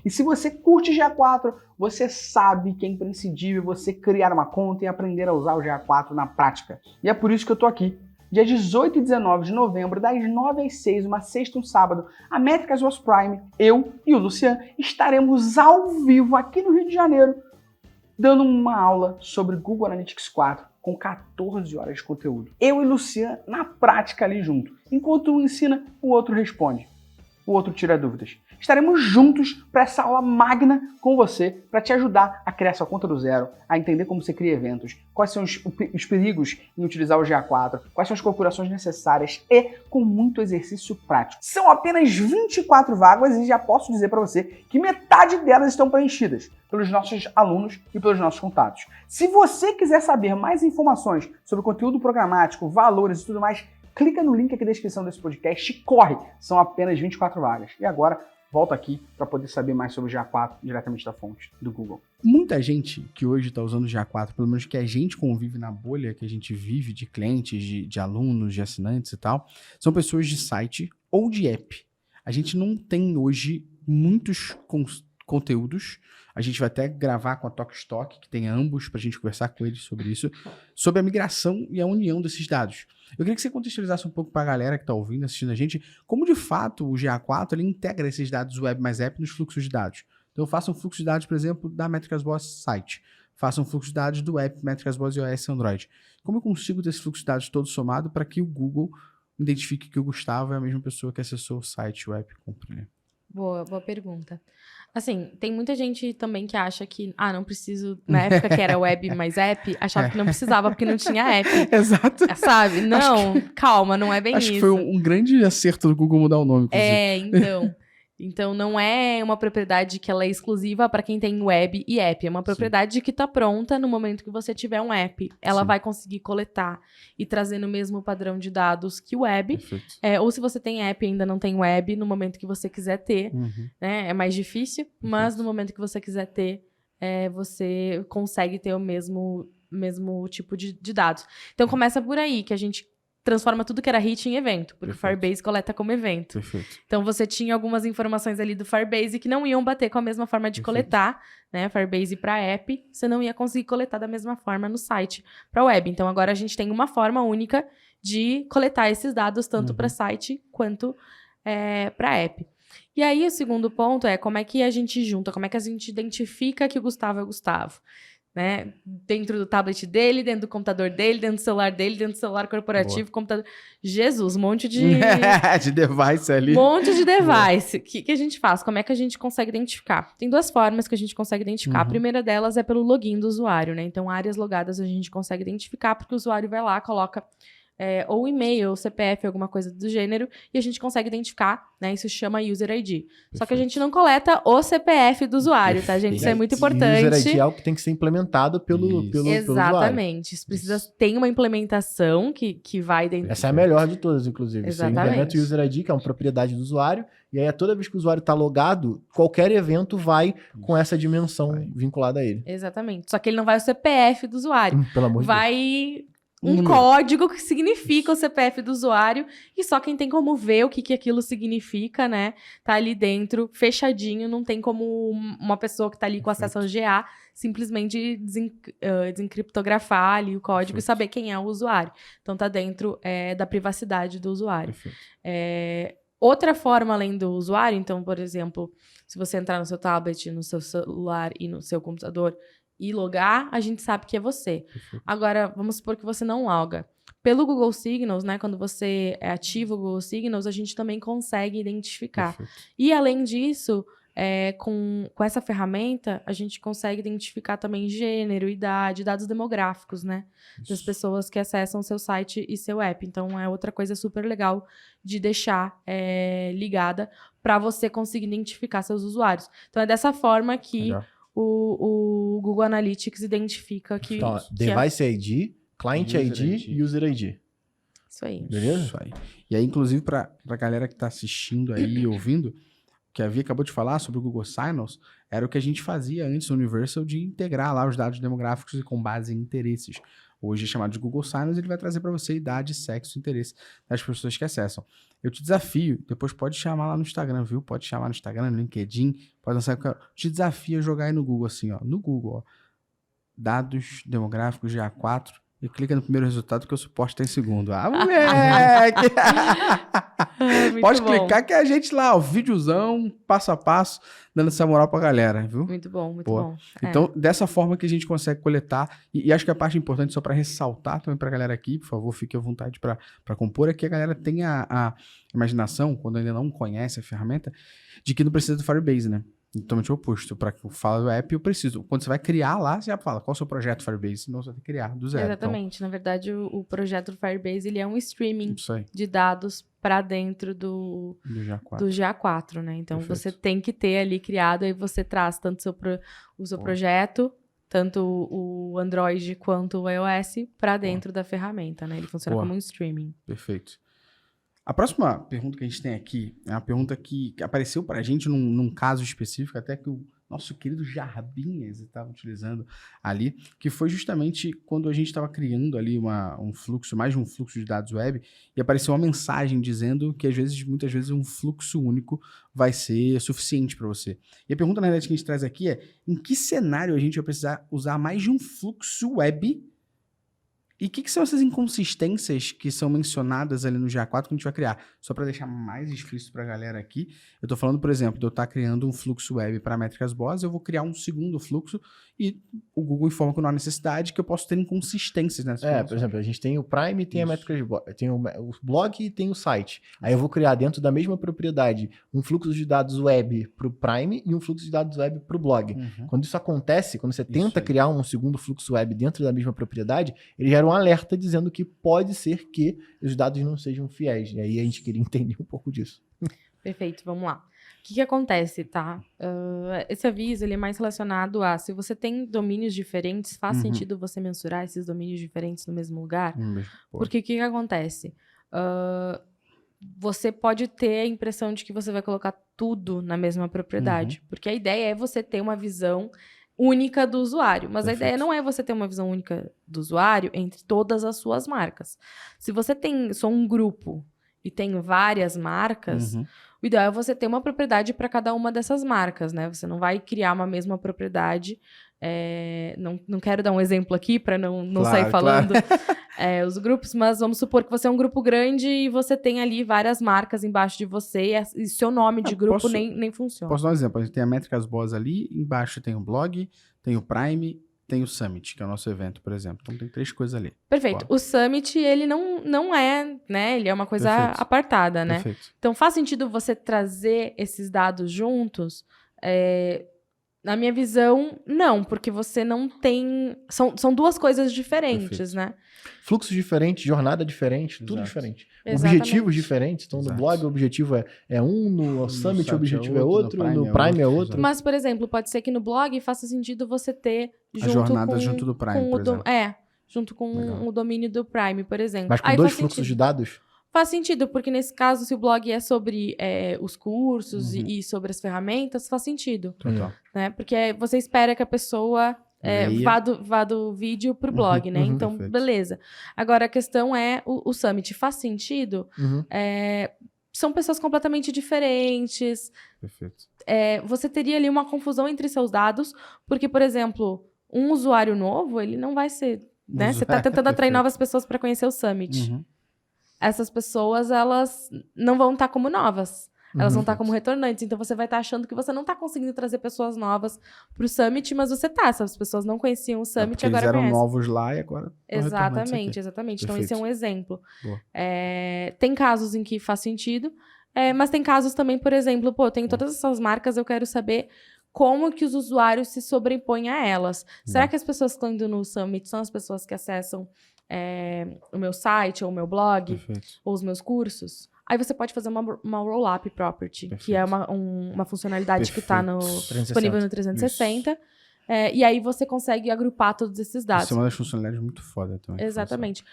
E se você curte GA4, você sabe que é imprescindível você criar uma conta e aprender a usar o GA4 na prática. E é por isso que eu tô aqui. Dia 18 e 19 de novembro, das 9 às 6, uma sexta e um sábado, a Métricas Was Prime, eu e o Luciano, estaremos ao vivo aqui no Rio de Janeiro, dando uma aula sobre Google Analytics 4, com 14 horas de conteúdo. Eu e o Luciano na prática ali junto. Enquanto um ensina, o outro responde. O outro tira dúvidas. Estaremos juntos para essa aula magna com você, para te ajudar a criar sua conta do zero, a entender como você cria eventos, quais são os perigos em utilizar o GA4, quais são as configurações necessárias e com muito exercício prático. São apenas 24 vagas e já posso dizer para você que metade delas estão preenchidas pelos nossos alunos e pelos nossos contatos. Se você quiser saber mais informações sobre conteúdo programático, valores e tudo mais, clica no link aqui na descrição desse podcast e corre! São apenas 24 vagas. E agora, volta aqui para poder saber mais sobre o GA4 diretamente da fonte do Google. Muita gente que hoje está usando o GA4, pelo menos que a gente convive na bolha, que a gente vive de clientes, de alunos, de assinantes e tal, são pessoas de site ou de app. A gente não tem hoje muitos conteúdos. A gente vai até gravar com a Talkstock, que tem ambos, para a gente conversar com eles sobre isso, sobre a migração e a união desses dados. Eu queria que você contextualizasse um pouco para a galera que está ouvindo, assistindo a gente, como de fato o GA4 ele integra esses dados web mais app nos fluxos de dados. Então eu faço um fluxo de dados, por exemplo, da Métricas Boss site. Faço um fluxo de dados do app Métricas Boss iOS e Android. Como eu consigo ter esse fluxo de dados todo somado para que o Google identifique que o Gustavo é a mesma pessoa que acessou o site, o app e comprou ele? Boa pergunta. Assim, tem muita gente também que acha que, não preciso, na época que era web mais app, achava que não precisava porque não tinha app. Exato. Sabe? Não, calma, não é bem isso. Acho que foi um grande acerto do Google mudar o nome, inclusive. Então não é uma propriedade que ela é exclusiva para quem tem web e app. É uma propriedade que está pronta no momento que você tiver um app. Ela vai conseguir coletar e trazer no mesmo padrão de dados que o web. Ou se você tem app e ainda não tem web, no momento que você quiser ter, né? É mais difícil, mas no momento que você quiser ter, você consegue ter o mesmo tipo de dados. Então começa por aí, que a gente transforma tudo que era hit em evento, porque o Firebase coleta como evento. Então você tinha algumas informações ali do Firebase que não iam bater com a mesma forma de coletar, né? Firebase para app, você não ia conseguir coletar da mesma forma no site para web. Então agora a gente tem uma forma única de coletar esses dados tanto para site quanto para app. E aí o segundo ponto é como é que a gente junta, como é que a gente identifica que o Gustavo é o Gustavo. Né? Dentro do tablet dele, dentro do computador dele, dentro do celular dele, dentro do celular corporativo, computador... Jesus, um monte de... de device ali. Um monte de device. O que a gente faz? Como é que a gente consegue identificar? Tem duas formas que a gente consegue identificar. A primeira delas é pelo login do usuário, né? Então, áreas logadas a gente consegue identificar, porque o usuário vai lá, coloca ou e-mail, ou CPF, alguma coisa do gênero, e a gente consegue identificar, né? Isso chama User ID. Só que a gente não coleta o CPF do usuário, tá, gente? Isso é muito importante. User ID é algo que tem que ser implementado pelo usuário. Exatamente. Isso precisa ter uma implementação que vai dentro. Essa é a melhor de todas, inclusive. Exatamente. Você implementa o User ID, que é uma propriedade do usuário, e aí toda vez que o usuário está logado, qualquer evento vai com essa dimensão vinculada a ele. Exatamente. Só que ele não vai o CPF do usuário. Pelo amor de Deus. Vai um código que significa o CPF do usuário e só quem tem como ver o que aquilo significa, né? Tá ali dentro, fechadinho, não tem como uma pessoa que tá ali com acesso ao GA simplesmente desencriptografar ali o código e saber quem é o usuário. Então tá dentro da privacidade do usuário. Outra forma além do usuário, então, por exemplo, se você entrar no seu tablet, no seu celular e no seu computador e logar, a gente sabe que é você. Agora, vamos supor que você não loga. Pelo Google Signals, né, quando você ativa o Google Signals, a gente também consegue identificar. E, além disso, com essa ferramenta, a gente consegue identificar também gênero, idade, dados demográficos, né? Das pessoas que acessam seu site e seu app. Então, é outra coisa super legal de deixar ligada para você conseguir identificar seus usuários. Então, é dessa forma que o Google Analytics identifica que... Então, Device ID, Client ID e User ID. Isso aí. Beleza? Isso aí. E aí, inclusive, pra galera que tá assistindo aí e ouvindo, que a Via acabou de falar sobre o Google Signals, era o que a gente fazia antes no Universal de integrar lá os dados demográficos e com base em interesses. Hoje é chamado de Google Signals, ele vai trazer para você idade, sexo, interesse das pessoas que acessam. Eu te desafio, depois pode chamar lá no Instagram, viu? Pode chamar no Instagram, no LinkedIn, pode lançar. Te desafio a jogar aí no Google, assim, ó. No Google, ó. Dados demográficos GA4 e clica no primeiro resultado que o suporte tem segundo. Ah, moleque! Pode clicar que a gente lá, ó, videozão, passo a passo, dando essa moral pra galera, viu? Muito bom, muito bom. Então, dessa forma que a gente consegue coletar, e acho que a parte importante, só para ressaltar também pra galera aqui, por favor, fique à vontade para compor, é que a galera tenha a imaginação, quando ainda não conhece a ferramenta, de que não precisa do Firebase, né? Totalmente o oposto. Para que eu fale do app, eu preciso. Quando você vai criar lá, você já fala qual é o seu projeto Firebase, senão você vai ter que criar do zero. Exatamente. Então, na verdade, o projeto do Firebase ele é um streaming isso aí. De dados para dentro do GA4, né? Então, perfeito. Você tem que ter ali criado, aí você traz tanto o seu projeto, tanto o Android quanto o iOS, para dentro da ferramenta, né? Ele funciona como um streaming. Perfeito. A próxima pergunta que a gente tem aqui é uma pergunta que apareceu pra gente num caso específico, até que o nosso querido Jarbinhas estava utilizando ali, que foi justamente quando a gente estava criando ali um fluxo, mais de um fluxo de dados web, e apareceu uma mensagem dizendo que muitas vezes um fluxo único vai ser suficiente para você. E a pergunta, na verdade, que a gente traz aqui é: em que cenário a gente vai precisar usar mais de um fluxo web? E o que são essas inconsistências que são mencionadas ali no GA4 que a gente vai criar? Só para deixar mais explícito para a galera aqui, eu estou falando, por exemplo, de eu estar criando um fluxo web para métricas boas, eu vou criar um segundo fluxo e o Google informa que não há necessidade, que eu posso ter inconsistências nessa por exemplo, a gente tem o Prime e tem a métricas boas, tem o blog e tem o site. Aí eu vou criar dentro da mesma propriedade um fluxo de dados web para o Prime e um fluxo de dados web para o blog. Quando isso acontece, quando você tenta criar um segundo fluxo web dentro da mesma propriedade, ele gera um alerta dizendo que pode ser que os dados não sejam fiéis. E aí a gente queria entender um pouco disso. Perfeito, vamos lá. O que acontece, tá? Esse aviso ele é mais relacionado a se você tem domínios diferentes, faz sentido você mensurar esses domínios diferentes no mesmo lugar? Porque o que acontece? Você pode ter a impressão de que você vai colocar tudo na mesma propriedade. Porque a ideia é você ter uma visão única do usuário. Mas a ideia não é você ter uma visão única do usuário entre todas as suas marcas. Se você tem só um grupo e tem várias marcas, o ideal é você ter uma propriedade para cada uma dessas marcas, né? Você não vai criar uma mesma propriedade. Não quero dar um exemplo aqui para não sair falando os grupos, mas vamos supor que você é um grupo grande e você tem ali várias marcas embaixo de você e seu nome de grupo nem funciona. Posso dar um exemplo? A gente tem a Métricas Boas ali, embaixo tem o blog, tem o Prime, tem o Summit, que é o nosso evento, por exemplo. Então tem 3 coisas ali. Perfeito. O Summit, ele não é, né? Ele é uma coisa apartada, né? Então faz sentido você trazer esses dados juntos? Na minha visão, não, porque você não tem... São duas coisas diferentes, Perfeito. né? Fluxos diferentes, jornada diferente, tudo Exato. diferente. Exatamente. Objetivos diferentes. Então, Exato. no blog o objetivo é um, no Summit o Summit objetivo é é outro, outro, no Prime é outro. Mas, por exemplo, pode ser que no blog faça sentido você ter A jornada junto do Prime, por exemplo. Junto com Legal. o domínio do Prime, por exemplo. Mas com Aí dois faz fluxos sentido. de dados? Faz sentido, porque nesse caso, se o blog é sobre os cursos Uhum. e sobre as ferramentas, faz sentido, Total. né? Porque você espera que a pessoa Leia. vá do vídeo pro blog, né? uhum, Então, perfeito. beleza. Agora, a questão é, o Summit faz sentido? Uhum. São pessoas completamente diferentes. Perfeito. Você teria ali uma confusão entre seus dados, porque, por exemplo, um usuário novo, ele não vai ser... Né? Você está tentando atrair Perfeito. novas pessoas para conhecer o Summit. Uhum. Essas pessoas, elas não vão estar como novas. Elas vão estar Perfeito. como retornantes. Então, você vai estar achando que você não está conseguindo trazer pessoas novas pro Summit, mas você tá. Essas pessoas não conheciam o Summit Porque e agora eles eram conhecem. novos lá e agora estão retornantes aqui. Exatamente. Então, Perfeito. esse é um exemplo. Boa. Tem casos em que faz sentido, mas tem casos também, por exemplo, tenho todas essas marcas, eu quero saber como que os usuários se sobrepõem a elas. Será que as pessoas que estão indo no Summit são as pessoas que acessam o meu site, ou o meu blog, Perfeito. ou os meus cursos? Aí você pode fazer uma roll-up property, que é uma funcionalidade que está Perfeito. disponível no 360. E aí você consegue agrupar todos esses dados. Isso é uma das funcionalidades muito foda também. Exatamente.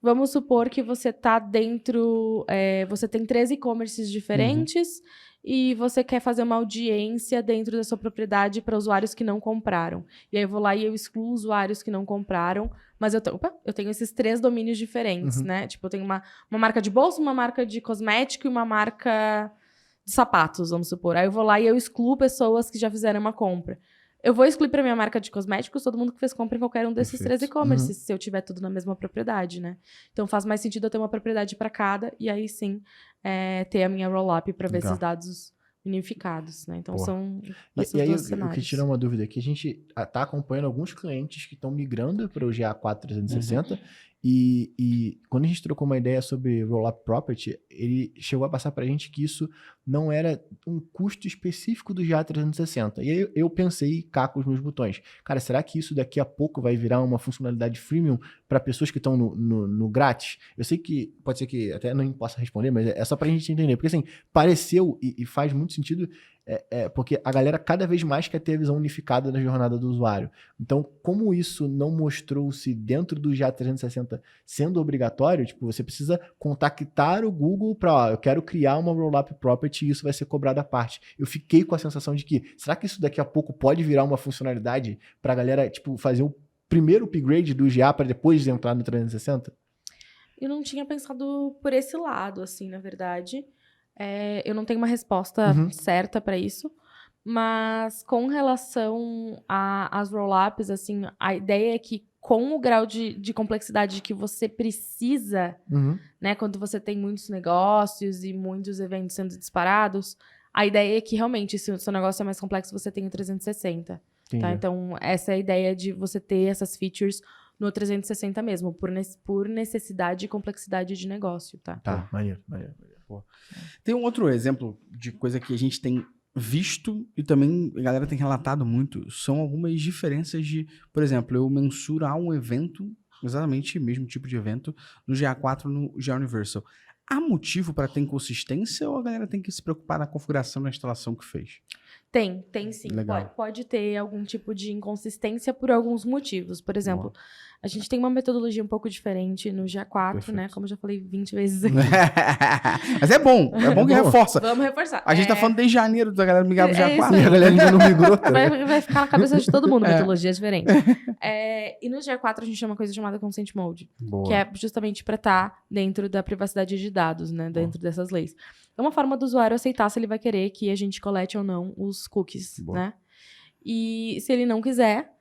Vamos supor que você tá dentro... você tem 3 e-commerces diferentes e você quer fazer uma audiência dentro da sua propriedade para usuários que não compraram. E aí eu vou lá e eu excluo usuários que não compraram, mas eu tenho esses 3 domínios diferentes, né? Tipo, eu tenho uma marca de bolsa, uma marca de cosmético e uma marca de sapatos, vamos supor. Aí eu vou lá e eu excluo pessoas que já fizeram uma compra. Eu vou excluir para minha marca de cosméticos todo mundo que fez compra em qualquer um desses Perfeito. 3 e-commerces, se eu tiver tudo na mesma propriedade, né? Então faz mais sentido eu ter uma propriedade para cada e aí sim ter a minha roll-up para ver Legal. esses dados unificados, né? Então Boa. são E esses aí, dois eu cenários. que tirar uma dúvida aqui, a gente tá acompanhando alguns clientes que estão migrando para o GA4 360 e quando a gente trocou uma ideia sobre Rollup Property, ele chegou a passar para a gente que isso não era um custo específico do GA360. E aí eu pensei cá com os meus botões. Cara, será que isso daqui a pouco vai virar uma funcionalidade freemium para pessoas que estão no grátis? Eu sei que pode ser que até não possa responder, mas é só para a gente entender. Porque assim, pareceu e faz muito sentido porque a galera cada vez mais quer ter a visão unificada da jornada do usuário. Então, como isso não mostrou-se dentro do GA360 sendo obrigatório, tipo, você precisa contactar o Google para, eu quero criar uma Rollup Property e isso vai ser cobrado à parte. Eu fiquei com a sensação de que, será que isso daqui a pouco pode virar uma funcionalidade para a galera, tipo, fazer o primeiro upgrade do GA para depois entrar no 360? Eu não tinha pensado por esse lado, assim, na verdade. Eu não tenho uma resposta certa para isso, mas com relação às roll-ups, assim, a ideia é que com o grau de complexidade que você precisa, né, quando você tem muitos negócios e muitos eventos sendo disparados, a ideia é que realmente, se o seu negócio é mais complexo, você tem o 360. Tá? Então, essa é a ideia de você ter essas features no 360 mesmo, por necessidade e complexidade de negócio, tá? Tá, maneiro. Tem um outro exemplo de coisa que a gente tem visto e também a galera tem relatado muito, são algumas diferenças de, por exemplo, eu mensurar um evento, exatamente o mesmo tipo de evento, no GA4 no GA Universal. Há motivo para ter inconsistência ou a galera tem que se preocupar na configuração da instalação que fez? Tem sim. Legal. Pode ter algum tipo de inconsistência por alguns motivos. Por exemplo, a gente tem uma metodologia um pouco diferente no GA4, Perfeito. né? Como eu já falei 20 vezes aqui. Mas é bom que reforça. Vamos reforçar. A gente tá falando desde janeiro da galera migrar pro É isso GA4 aí. e a galera ainda não migrou. Vai ficar na cabeça de todo mundo, metodologia diferente. E no GA4 a gente tem uma coisa chamada Consent Mode, Boa. que é justamente para estar dentro da privacidade de dados, né? Dentro dessas leis. É uma forma do usuário aceitar se ele vai querer que a gente colete ou não os cookies, Boa. né? E se ele não quiser,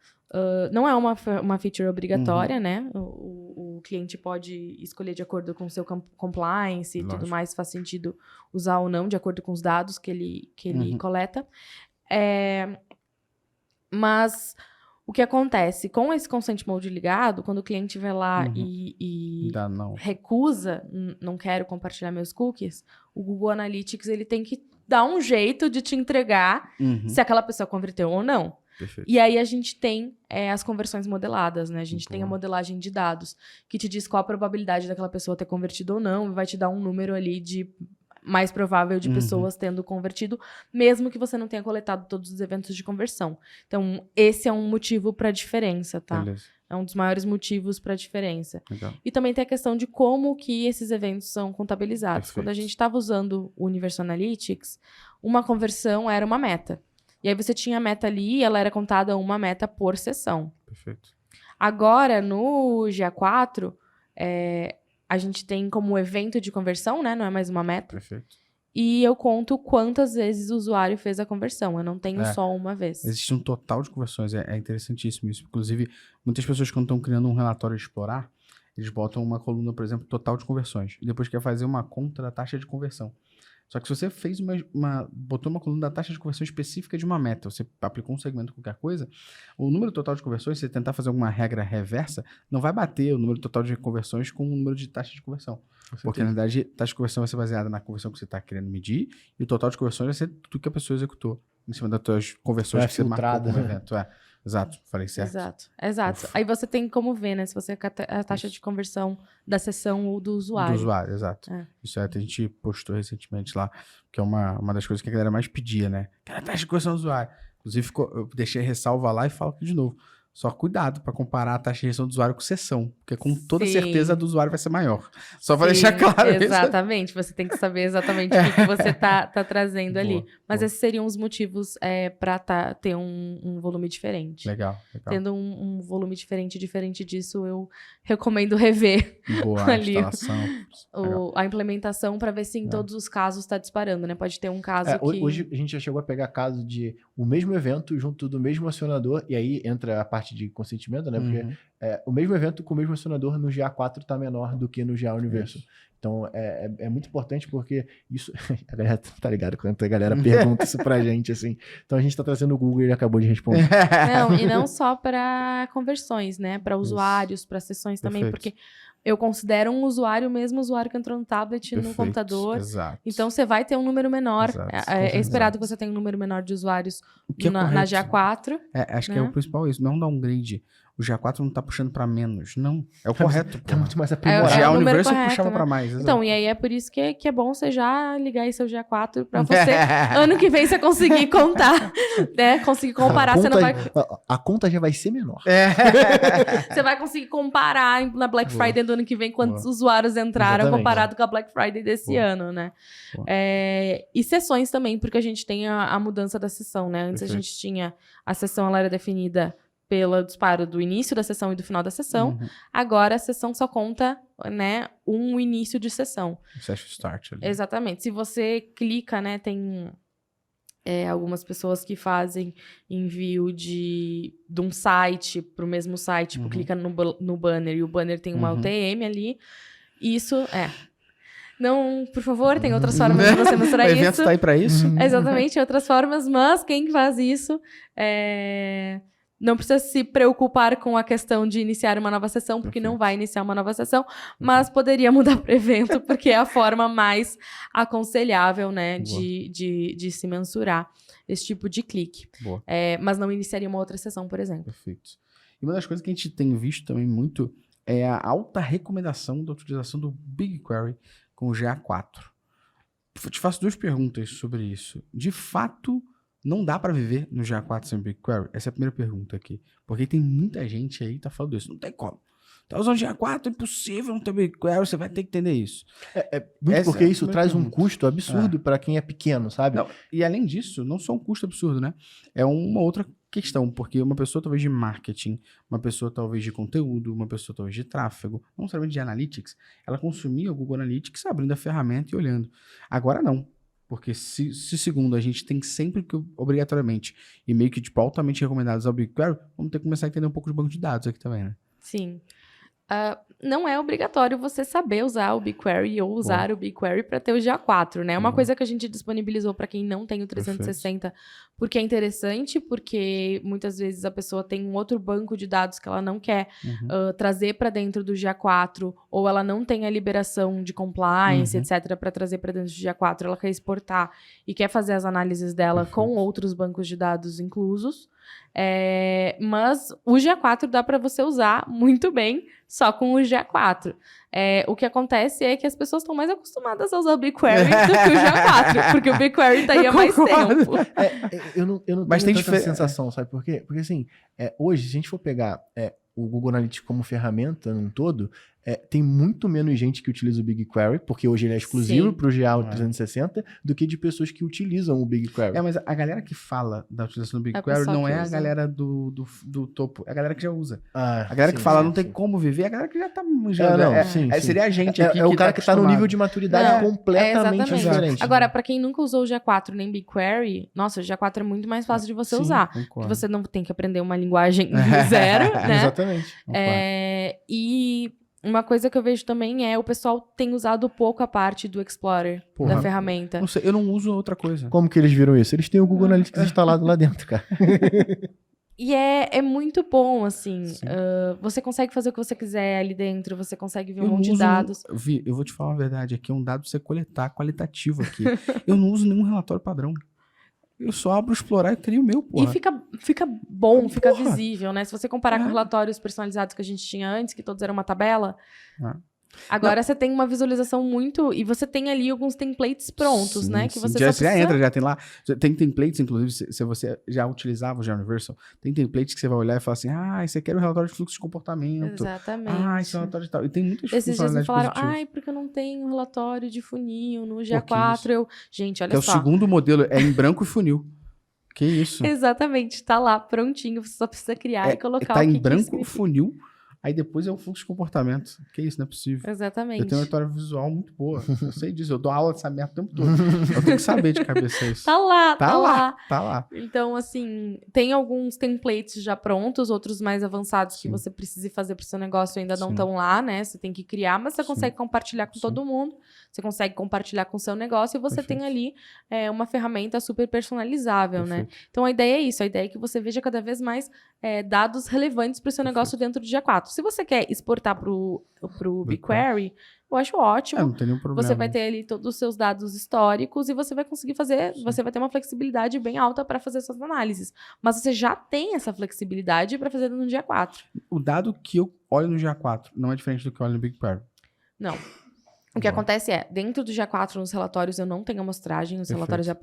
não é uma feature obrigatória, né? O cliente pode escolher de acordo com o seu compliance e tudo Lógico. mais, faz sentido usar ou não, de acordo com os dados que ele coleta. Mas o que acontece? Com esse Consent Mode ligado, quando o cliente vai lá e Ainda não. recusa, não quero compartilhar meus cookies, o Google Analytics ele tem que dar um jeito de te entregar se aquela pessoa converteu ou não. Perfeito. E aí a gente tem as conversões modeladas, né? A gente tem a Boa. modelagem de dados, que te diz qual a probabilidade daquela pessoa ter convertido ou não, e vai te dar um número ali de mais provável de pessoas tendo convertido, mesmo que você não tenha coletado todos os eventos de conversão. Então, esse é um motivo para a diferença, tá? Beleza. É um dos maiores motivos para a diferença. Legal. E também tem a questão de como que esses eventos são contabilizados. Perfeito. Quando a gente estava usando o Universal Analytics, uma conversão era uma meta. E aí você tinha a meta ali e ela era contada uma meta por sessão. Perfeito. Agora, no GA4, a gente tem como evento de conversão, né? Não é mais uma meta. Perfeito. E eu conto quantas vezes o usuário fez a conversão. Eu não tenho só uma vez. Existe um total de conversões, é interessantíssimo isso. Inclusive, muitas pessoas quando estão criando um relatório de explorar, eles botam uma coluna, por exemplo, total de conversões. E depois quer fazer uma conta da taxa de conversão. Só que se você fez botou uma coluna da taxa de conversão específica de uma meta, você aplicou um segmento qualquer coisa, o número total de conversões, se você tentar fazer alguma regra reversa, não vai bater o número total de conversões com o número de taxa de conversão. Porque, na verdade, taxa de conversão vai ser baseada na conversão que você está querendo medir, e o total de conversões vai ser tudo que a pessoa executou, em cima das tuas conversões que você marcou como evento. Exato, falei certo. Exato. Aí você tem como ver, né? Se você quer a taxa de conversão da sessão ou do usuário. Do usuário, exato. Isso a gente postou recentemente lá, que é uma das coisas que a galera mais pedia, né? Que era a taxa de conversão do usuário. Inclusive, eu deixei a ressalva lá e falo aqui de novo. Só cuidado para comparar a taxa de gestão do usuário com sessão, porque com toda certeza a do usuário vai ser maior. Só para deixar claro isso. Exatamente, você tem que saber exatamente o que você tá trazendo ali. Mas esses seriam os motivos para ter um volume diferente. Legal. Tendo um volume diferente disso, eu recomendo rever a ali instalação. A implementação para ver se em todos os casos está disparando, né? Pode ter um caso que... Hoje a gente já chegou a pegar caso de o mesmo evento junto do mesmo acionador, e aí entra a parte de consentimento, né? Porque o mesmo evento com o mesmo acionador no GA4 está menor do que no GA Universo. Então, é muito importante porque isso... A galera tá ligado quando a galera pergunta isso pra gente, assim. Então, a gente tá trazendo o Google e ele acabou de responder. Não, e não só para conversões, né? Para usuários, para sessões também, porque eu considero um usuário, o mesmo usuário que entrou no tablet, no computador. Exato. Então, você vai ter um número menor. É esperado que você tenha um número menor de usuários na GA4. Acho que é o principal isso. Não GA4. O GA4 não tá puxando para menos. Não. É o correto. Tá muito mais aprimorado. O GA Universo correto, puxava né? para mais. Então, e aí é por isso que é bom você já ligar aí seu GA4 para você, ano que vem, você conseguir contar, né? Conseguir comparar. Você não vai... A conta já vai ser menor. Você vai conseguir comparar na Black Friday do ano que vem quantos usuários entraram. Exatamente. Comparado com a Black Friday desse ano, né? E sessões também, porque a gente tem a mudança da sessão, né? Antes a gente tinha... A sessão, ela era definida pelo disparo do início da sessão e do final da sessão. Agora, a sessão só conta, né, um início de sessão. Session start ali. Exatamente. Se você clica, né, tem algumas pessoas que fazem envio de um site para o mesmo site, tipo, clica no banner e o banner tem uma UTM ali. Isso Não, por favor, tem outras formas de você mostrar isso. O evento tá aí para isso. Exatamente, outras formas, mas quem faz isso não precisa se preocupar com a questão de iniciar uma nova sessão, porque não vai iniciar uma nova sessão, mas poderia mudar para evento, porque é a forma mais aconselhável, né, de se mensurar esse tipo de clique. Mas não iniciaria uma outra sessão, por exemplo. Perfeito. E uma das coisas que a gente tem visto também muito é a alta recomendação da utilização do BigQuery com o GA4. Eu te faço duas perguntas sobre isso. De fato, não dá para viver no GA4 sem BigQuery? Essa é a primeira pergunta aqui. Porque tem muita gente aí que tá falando isso. Não tem como. Tá usando GA4, é impossível não ter BigQuery, você vai ter que entender isso. Muito porque isso traz um custo absurdo para quem é pequeno, sabe? Não, e além disso, não só um custo absurdo, né? É uma outra questão, porque uma pessoa talvez de marketing, uma pessoa talvez de conteúdo, uma pessoa talvez de tráfego, não necessariamente de analytics, ela consumia o Google Analytics abrindo a ferramenta e olhando. Agora não. Porque se segundo a gente tem sempre que, obrigatoriamente, e meio que tipo, altamente recomendados ao BigQuery, vamos ter que começar a entender um pouco de banco de dados aqui também, né? Sim. Não é obrigatório você saber usar o BigQuery ou usar o BigQuery para ter o GA4, né? É uma coisa que a gente disponibilizou para quem não tem o 360, porque é interessante, porque muitas vezes a pessoa tem um outro banco de dados que ela não quer trazer para dentro do GA4, ou ela não tem a liberação de compliance, etc., para trazer para dentro do GA4, ela quer exportar e quer fazer as análises dela com outros bancos de dados inclusos. Mas o GA4 dá para você usar muito bem só com o GA4. O que acontece é que as pessoas estão mais acostumadas a usar o BigQuery do que o GA4, porque o BigQuery tá aí há mais tempo. Eu não Mas tenho tem tanta sensação, sabe por quê? Porque assim, hoje, se a gente for pegar o Google Analytics como ferramenta num todo, tem muito menos gente que utiliza o BigQuery, porque hoje ele é exclusivo para o GA360, do que de pessoas que utilizam o BigQuery. Mas a galera que fala da utilização do BigQuery não é a galera do topo, é a galera que já usa. A galera que fala não tem como viver, é a galera que já tá manjando. Seria a gente aqui. É o cara que tá no nível de maturidade completamente diferente. Agora, para quem nunca usou o GA4 nem BigQuery, nossa, o GA4 é muito mais fácil de você usar. Concordo. Porque você não tem que aprender uma linguagem do zero, né? Exatamente. E uma coisa que eu vejo também o pessoal tem usado pouco a parte do Explorer, da ferramenta. Não sei, eu não uso outra coisa. Como que eles viram isso? Eles têm o Google Analytics instalado lá dentro, cara. E é muito bom, assim. Você consegue fazer o que você quiser ali dentro, você consegue ver um monte de dados. Eu vou te falar uma verdade aqui, é um dado pra você coletar, qualitativo aqui. Eu não uso nenhum relatório padrão. Eu só abro, explorar e crio o meu, porra. E fica bom, fica visível, né? Se você comparar com relatórios personalizados que a gente tinha antes, que todos eram uma tabela, agora você tem uma visualização muito... E você tem ali alguns templates prontos, né? Que você já tem lá. Tem templates, inclusive, se você já utilizava o GeoUniversal, tem templates que você vai olhar e falar assim, esse aqui era o relatório de fluxo de comportamento. Exatamente. Esse é o relatório de tal. E tem muitas Esses dias me falaram, positivas. porque eu não tenho um relatório de funil no GA4. Gente, olha só. Que é o segundo modelo, é em branco e funil. Que isso? Exatamente, tá lá, prontinho. Você só precisa criar e colocar tá o que em branco o funil, aí depois é o fluxo de comportamento. Que isso, não é possível. Exatamente. Eu tenho uma história visual muito boa. Eu sei disso, eu dou aula dessa merda o tempo todo. Eu tenho que saber de cabeça isso. Tá lá. Tá lá. Então, assim, tem alguns templates já prontos, outros mais avançados que você precisa fazer pro seu negócio ainda não estão lá, né? Você tem que criar, mas você consegue compartilhar com todo mundo. Você consegue compartilhar com o seu negócio e você tem ali uma ferramenta super personalizável, né? Então, a ideia é isso. A ideia é que você veja cada vez mais dados relevantes pro seu negócio dentro do GA4. Se você quer exportar pro BigQuery, eu acho ótimo. Não tem nenhum problema. Você vai ter ali todos os seus dados históricos e você vai conseguir fazer, você vai ter uma flexibilidade bem alta para fazer suas análises. Mas você já tem essa flexibilidade para fazer no GA4. O dado que eu olho no GA4 não é diferente do que eu olho no BigQuery. Não. O que acontece dentro do GA4, nos relatórios, eu não tenho amostragem, os relatórios já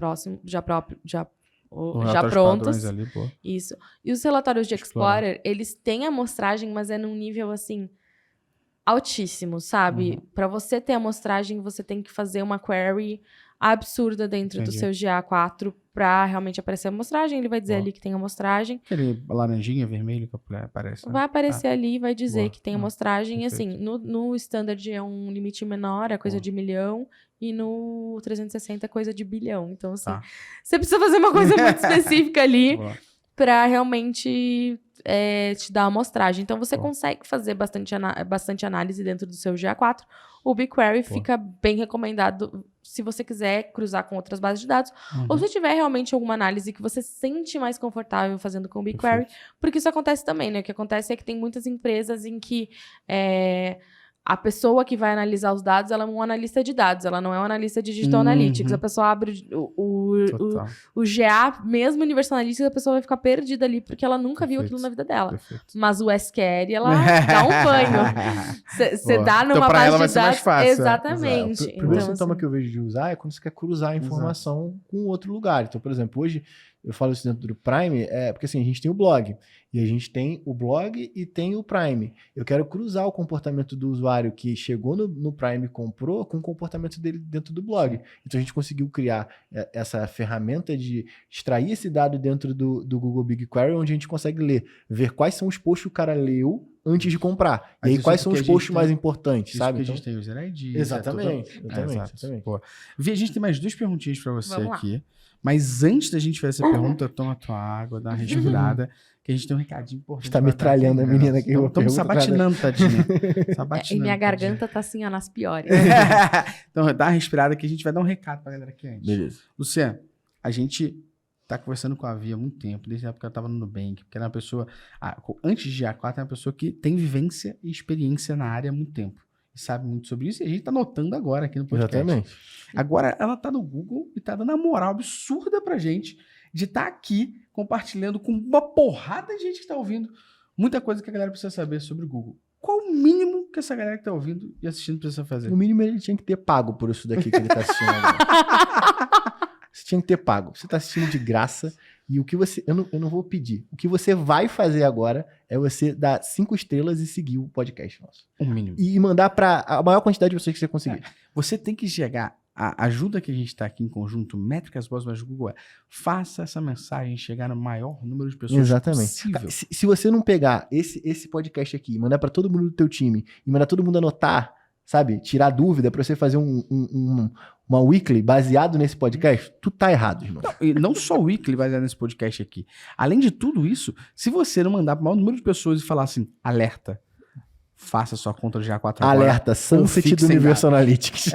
prontos. Ali, isso. E os relatórios de Explorer, eles têm amostragem, mas é num nível, assim, altíssimo, sabe? Para você ter amostragem, você tem que fazer uma query absurda dentro do seu GA4 para realmente aparecer a amostragem. Ele vai dizer ali que tem amostragem. Aquele laranjinha, vermelho que aparece. Né? Vai aparecer ali e vai dizer que tem amostragem. E assim, no standard é um limite menor, é coisa de 1 milhão. E no 360 é coisa de 1 bilhão. Então, assim, você precisa fazer uma coisa muito específica ali para realmente te dar a amostragem. Então, você consegue fazer bastante análise dentro do seu GA4. O BigQuery fica bem recomendado se você quiser cruzar com outras bases de dados. Ou se tiver realmente alguma análise que você se sente mais confortável fazendo com o BigQuery. Porque isso acontece também, né? O que acontece é que tem muitas empresas em que a pessoa que vai analisar os dados, ela é um analista de dados, ela não é um analista de Digital Analytics. A pessoa abre o GA, mesmo Universal Analytics, a pessoa vai ficar perdida ali, porque ela nunca viu aquilo na vida dela. Mas o SQL, ela dá um banho. Você dá numa então, base ela vai de ser mais dados. fácil. Exatamente. O primeiro sintoma que eu vejo de usar é quando você quer cruzar a informação com outro lugar. Então, por exemplo, hoje eu falo isso dentro do Prime, porque assim, a gente tem o blog, e a gente tem o blog e tem o Prime. Eu quero cruzar o comportamento do usuário que chegou no Prime e comprou com o comportamento dele dentro do blog. Então a gente conseguiu criar essa ferramenta de extrair esse dado dentro do Google BigQuery, onde a gente consegue ver quais são os posts que o cara leu antes de comprar. E aí, quais são os posts mais importantes, sabe? Então, a gente tem o User ID. Exatamente. Pô. Vi, a gente tem mais 2 perguntinhas para você aqui. Mas antes da gente fazer essa pergunta, toma tua água, dá uma respirada, que a gente tem um recadinho importante. Está metralhando a menina aqui. Estamos sabatinando, tadinha. E minha garganta tá assim, nas piores. Então, dá uma respirada que a gente vai dar um recado pra galera aqui antes. Beleza. Luciano, a gente tá conversando com a Vi há muito tempo, desde a época que ela tava no Nubank, porque ela é uma pessoa, antes de GA4, é uma pessoa que tem vivência e experiência na área há muito tempo. E sabe muito sobre isso, e a gente tá notando agora aqui no podcast. Exatamente. Agora ela tá no Google e tá dando uma moral absurda pra gente. de estar aqui compartilhando com uma porrada de gente que está ouvindo muita coisa que a galera precisa saber sobre o Google. Qual o mínimo que essa galera que está ouvindo e assistindo precisa fazer? No mínimo ele tinha que ter pago por isso daqui que ele tá assistindo agora. Você tinha que ter pago. Você tá assistindo de graça e o que você... Eu não vou pedir. O que você vai fazer agora é você dar 5 estrelas e seguir o podcast nosso. O mínimo. E mandar para a maior quantidade de pessoas que você conseguir. Você tem que chegar... A ajuda que a gente está aqui em conjunto, Métricas Boas mais Google, faça essa mensagem chegar no maior número de pessoas possível. Cara, se você não pegar esse podcast aqui, mandar para todo mundo do teu time e mandar todo mundo anotar, sabe? Tirar dúvida para você fazer uma weekly baseado nesse podcast, tu tá errado, irmão. Não, e não só o weekly baseado nesse podcast aqui. Além de tudo isso, se você não mandar para o maior número de pessoas e falar assim, alerta, faça sua conta do GA4 agora. Alerta, Sunset do Universal Analytics.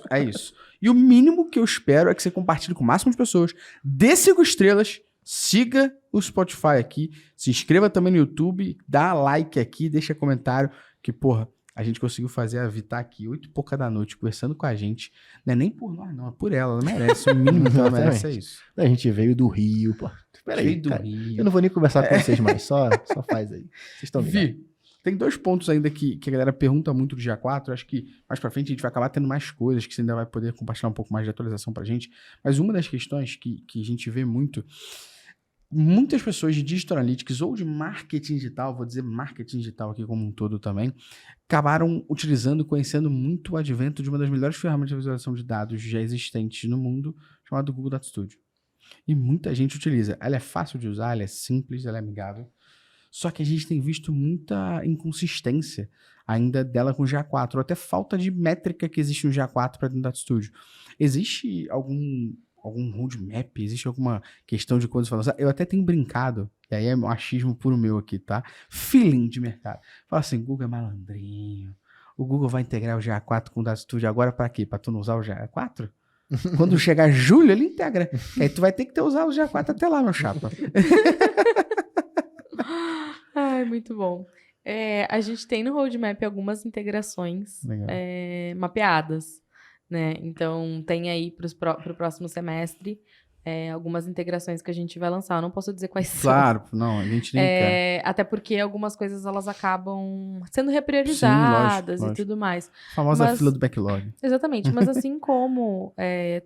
É isso. E o mínimo que eu espero é que você compartilhe com o máximo de pessoas, dê 5 estrelas, siga o Spotify aqui, se inscreva também no YouTube, dá like aqui, deixa comentário, que, porra, a gente conseguiu fazer a Vi tá aqui 8h pouca da noite, conversando com a gente. Não é nem por nós, não, é por ela. Ela merece. O mínimo que ela merece é isso. A gente veio do Rio, pô. Espera aí, cara. Eu não vou nem conversar com vocês mais, só faz aí. Vocês estão ligados. Vi, tem 2 pontos ainda que a galera pergunta muito do GA4. Acho que mais pra frente a gente vai acabar tendo mais coisas que você ainda vai poder compartilhar um pouco mais de atualização pra gente. Mas uma das questões que a gente vê muito, muitas pessoas de Digital Analytics ou de marketing digital, vou dizer marketing digital aqui como um todo também, acabaram utilizando e conhecendo muito o advento de uma das melhores ferramentas de visualização de dados já existentes no mundo, chamada Google Data Studio. E muita gente utiliza. Ela é fácil de usar, ela é simples, ela é amigável. Só que a gente tem visto muita inconsistência ainda dela com o GA4, ou até falta de métrica que existe no GA4 para dentro do Data Studio. Existe algum roadmap? Existe alguma questão de quando você fala? Eu até tenho brincado, e aí é um achismo puro meu aqui, tá? Feeling de mercado. Fala assim, Google é malandrinho. O Google vai integrar o GA4 com o Data Studio agora para quê? Para tu não usar o GA4? Quando chegar julho, ele integra. Aí tu vai ter que ter usado o GA4 até lá, meu chapa. Ai, muito bom. A gente tem no roadmap algumas integrações mapeadas, né? Então, tem aí para o próximo semestre algumas integrações que a gente vai lançar. Eu não posso dizer quais são. Claro, não, a gente nem quer. Até porque algumas coisas elas acabam sendo repriorizadas. Sim, lógico. E tudo mais. A famosa fila do backlog. Exatamente, mas assim como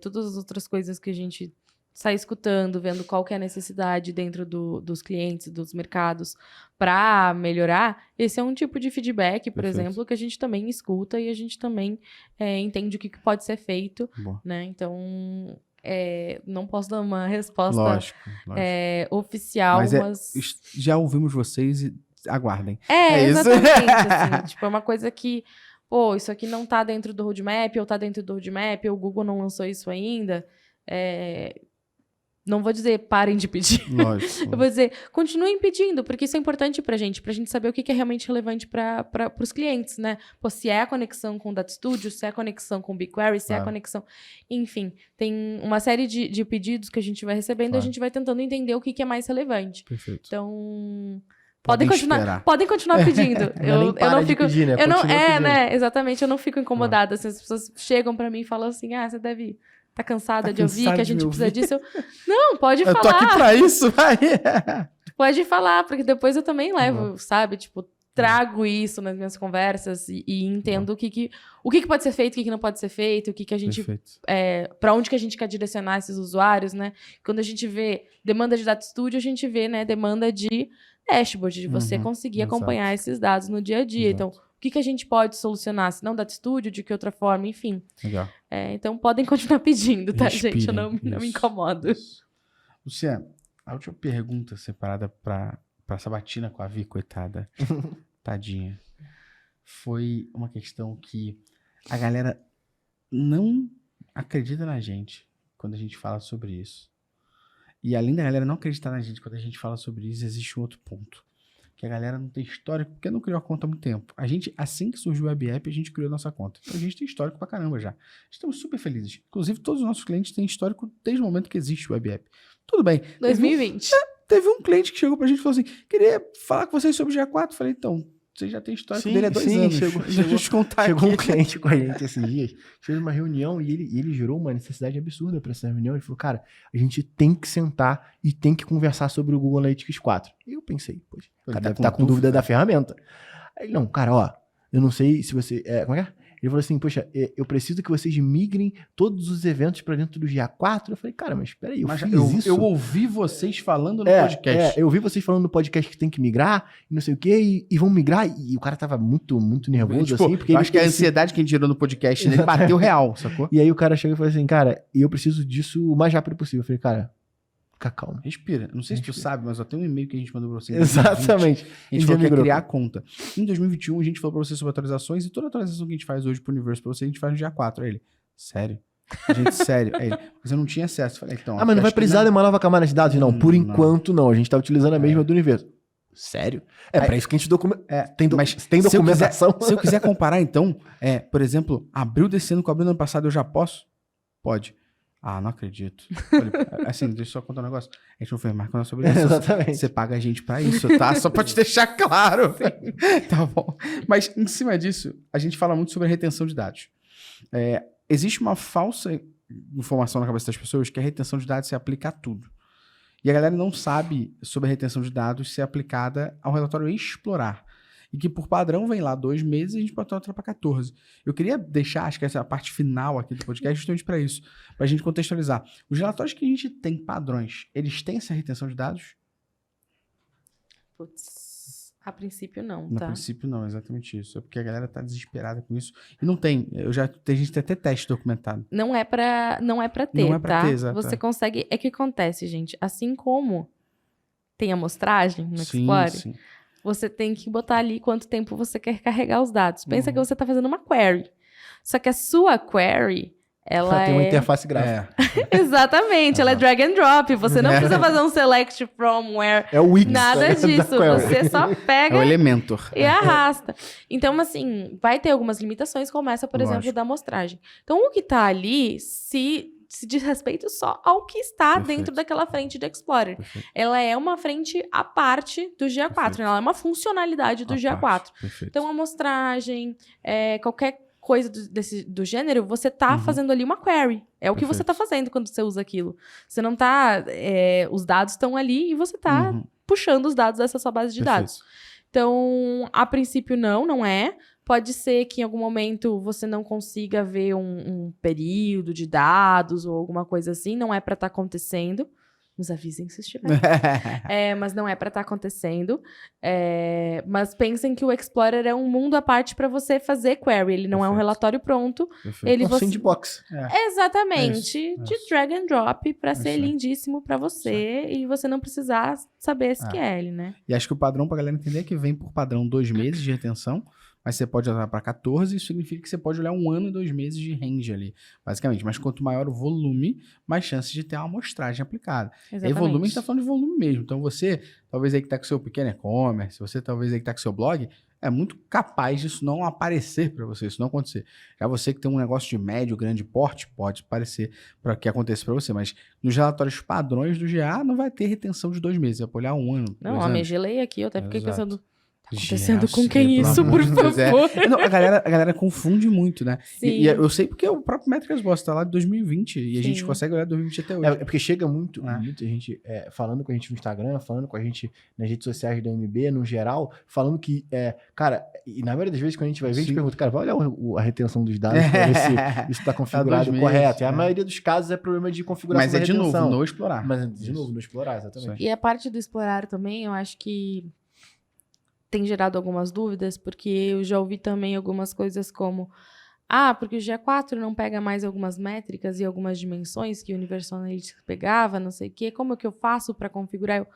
todas as outras coisas que a gente sai escutando, vendo qual que é a necessidade dentro dos clientes, dos mercados, para melhorar, esse é um tipo de feedback, por exemplo, que a gente também escuta e a gente também entende o que pode ser feito, né? Então, não posso dar uma resposta lógico. oficial, mas... Já ouvimos vocês e aguardem. Exatamente, assim, tipo, é uma coisa que, isso aqui não tá dentro do roadmap, ou tá dentro do roadmap, ou o Google não lançou isso ainda, não vou dizer parem de pedir. Lógico. Eu vou dizer, continuem pedindo, porque isso é importante pra gente saber o que é realmente relevante para os clientes, né? Se é a conexão com o Data Studio, se é a conexão com o BigQuery, se é a conexão... Enfim, tem uma série de pedidos que a gente vai recebendo e a gente vai tentando entender o que é mais relevante. Perfeito. Então... Podem continuar pedindo. Eu não fico... Pedir, né? Né? Exatamente, eu não fico incomodada. Assim, as pessoas chegam pra mim e falam assim, você deve... Tá cansada de ouvir que a gente precisa disso? Não, pode falar. Eu tô aqui pra isso, vai. Pode falar, porque depois eu também levo, sabe? Tipo, trago isso nas minhas conversas e entendo o que pode ser feito, o que não pode ser feito, o que a gente... pra onde que a gente quer direcionar esses usuários, né? Quando a gente vê demanda de Data Studio, a gente vê, né, demanda de dashboard, de você conseguir acompanhar esses dados no dia a dia. Então, o que a gente pode solucionar? Se não Data Studio, de que outra forma, enfim. Legal. Então, podem continuar pedindo, tá, gente? Eu não me incomodo. Luciano, a última pergunta separada pra Sabatina com a Vi, coitada. Tadinha. Foi uma questão que a galera não acredita na gente quando a gente fala sobre isso. E além da galera não acreditar na gente quando a gente fala sobre isso, existe um outro ponto. Que a galera não tem histórico, porque não criou a conta há muito tempo. A gente, assim que surgiu o Web App, a gente criou a nossa conta. Então a gente tem histórico pra caramba já. Estamos super felizes. Inclusive, todos os nossos clientes têm histórico desde o momento que existe o Web App. Tudo bem. 2020. Teve um cliente que chegou pra gente e falou assim, queria falar com vocês sobre o GA4. Falei, então, você já tem histórico Sim, dele há 2 sim, anos. chegou- Deixa eu te contar Chegou um aqui. cliente com a gente esses dias, fez uma reunião e ele gerou uma necessidade absurda para essa reunião. Ele falou, cara, a gente tem que sentar e tem que conversar sobre o Google Analytics 4. E eu pensei, poxa, o cara deve estar com dúvida da ferramenta. Aí ele, não, cara, ó, eu não sei se você... como é que é? Ele falou assim, poxa, eu preciso que vocês migrem todos os eventos para dentro do GA4. Eu falei, cara, mas peraí, Mas fiz eu, isso. eu ouvi vocês falando no podcast. Eu ouvi vocês falando no podcast que tem que migrar, e não sei o quê, e vão migrar, e o cara tava muito, muito nervoso, Tipo, assim, porque eu ele- acho que a ele- ansiedade que a gente tirou no podcast dele bateu real, sacou? E aí o cara chegou e falou assim, cara, eu preciso disso o mais rápido possível. Eu falei, cara, fica calmo. Respira. Não sei se tu Respira. sabe, mas só tem um e-mail que a gente mandou pra você. em 2020. Exatamente. A gente falou que ia migrou. criar a conta. Em 2021, a gente falou pra você sobre atualizações e toda atualização que a gente faz hoje pro universo pra você, a gente faz no dia 4. Aí ele, sério? Gente, sério. Aí ele, mas eu não tinha acesso. Eu falei, então... Ah, mas não vai acho que precisar de uma nova camada de dados? Não, por Não. enquanto não. A gente tá utilizando a mesma do universo. Sério? É pra isso que a gente documenta. Mas tem se eu documentação. Se eu quiser comparar, então, por exemplo, abril desse ano com abril do ano passado, eu já posso? Pode. Ah, não acredito. Olha, assim, deixa eu só contar um negócio. A gente não fez mais com a nossa obrigação. Exatamente. Você paga a gente pra isso, tá? Só pra te deixar claro. Tá bom. Mas, em cima disso, a gente fala muito sobre a retenção de dados. Existe uma falsa informação na cabeça das pessoas que a retenção de dados se aplica a tudo. E a galera não sabe sobre a retenção de dados ser aplicada ao relatório Explorar. E que, por padrão, vem lá 2 meses e a gente pode trocar para 14. Eu queria deixar, acho que essa é a parte final aqui do podcast, justamente para isso, para a gente contextualizar. Os relatórios que a gente tem padrões, eles têm essa retenção de dados? Putz, a princípio não, No tá? princípio, não, exatamente isso. É porque a galera tá desesperada com isso. E não tem. Tem gente que tem até teste documentado. Não é pra ter, Não é pra tá? ter, exato, Você é. consegue... É que acontece, gente. Assim como tem amostragem no Explorer, Sim. você tem que botar ali quanto tempo você quer carregar os dados. Pensa Uhum. que você tá fazendo uma query. Só que a sua query, ela tem uma é... interface gráfica. Exatamente, ela é drag and drop. Você não precisa fazer um select from where... É o Wix. Nada da disso. query. Você só É pega o Elementor. e arrasta. Então, assim, vai ter algumas limitações, como essa, por exemplo, Lógico. da amostragem. Então, o que tá ali se diz respeito só ao que está Perfeito. dentro daquela frente do Explorer. Perfeito. Ela é uma frente à parte do GA4, Perfeito. ela é uma funcionalidade do A GA4. parte. Perfeito. Então, amostragem, qualquer coisa do gênero, você tá Uhum. fazendo ali uma query. É o que você Perfeito. tá fazendo quando você usa aquilo. Você não tá... os dados estão ali e você tá Uhum. puxando os dados dessa sua base de Perfeito. dados. Então, a princípio, não é. Pode ser que em algum momento você não consiga ver um período de dados ou alguma coisa assim. Não é para estar acontecendo. Nos avisem se estiver. Mas não é para estar acontecendo. Mas pensem que o Explorer é um mundo à parte para você fazer query. Ele não é um Perfeito. relatório pronto. Perfeito. Ele Um você... sandbox. Exatamente. É isso. De drag and drop para ser aí. lindíssimo para você e você não precisar saber SQL, né? E acho que o padrão pra galera entender é que vem por padrão 2 meses de retenção, mas você pode olhar para 14, isso significa que você pode olhar 1 ano e 2 meses de range ali, basicamente. Mas quanto maior o volume, mais chances de ter uma amostragem aplicada. E aí, volume, a gente tá falando de volume mesmo. Então você, talvez aí que tá com seu pequeno e-commerce, você talvez aí que tá com seu blog, é muito capaz disso não aparecer para você, isso não acontecer. Já você que tem um negócio de médio, grande porte, pode parecer para que aconteça para você, mas nos relatórios padrões do GA não vai ter retenção de 2 meses, vai olhar 1 ano. Não, 2 ó, me anos. gelei aqui, eu até fiquei Exato. pensando, tá acontecendo Jesus, com quem pelo isso, amor por de Deus, favor? Não, a galera confunde muito, né? Sim. E eu sei porque o próprio Métricas Boss tá lá de 2020 e a gente Sim. consegue olhar 2020 até hoje. É porque chega muita É. gente falando com a gente no Instagram, falando com a gente nas redes sociais da MB, no geral, falando que, cara, e na maioria das vezes quando a gente vai ver, a gente Sim. pergunta, cara, vai olhar a retenção dos dados pra ver se isso tá configurado 2 meses, correto. E a né? maioria dos casos é problema de configuração Mas é da de retenção. novo, no explorar. Mas de Isso. novo, no explorar, exatamente. E a parte do explorar também, eu acho que tem gerado algumas dúvidas, porque eu já ouvi também algumas coisas como porque o GA4 não pega mais algumas métricas e algumas dimensões que o Universal Analytics pegava, não sei o quê. Como é que eu faço para configurar?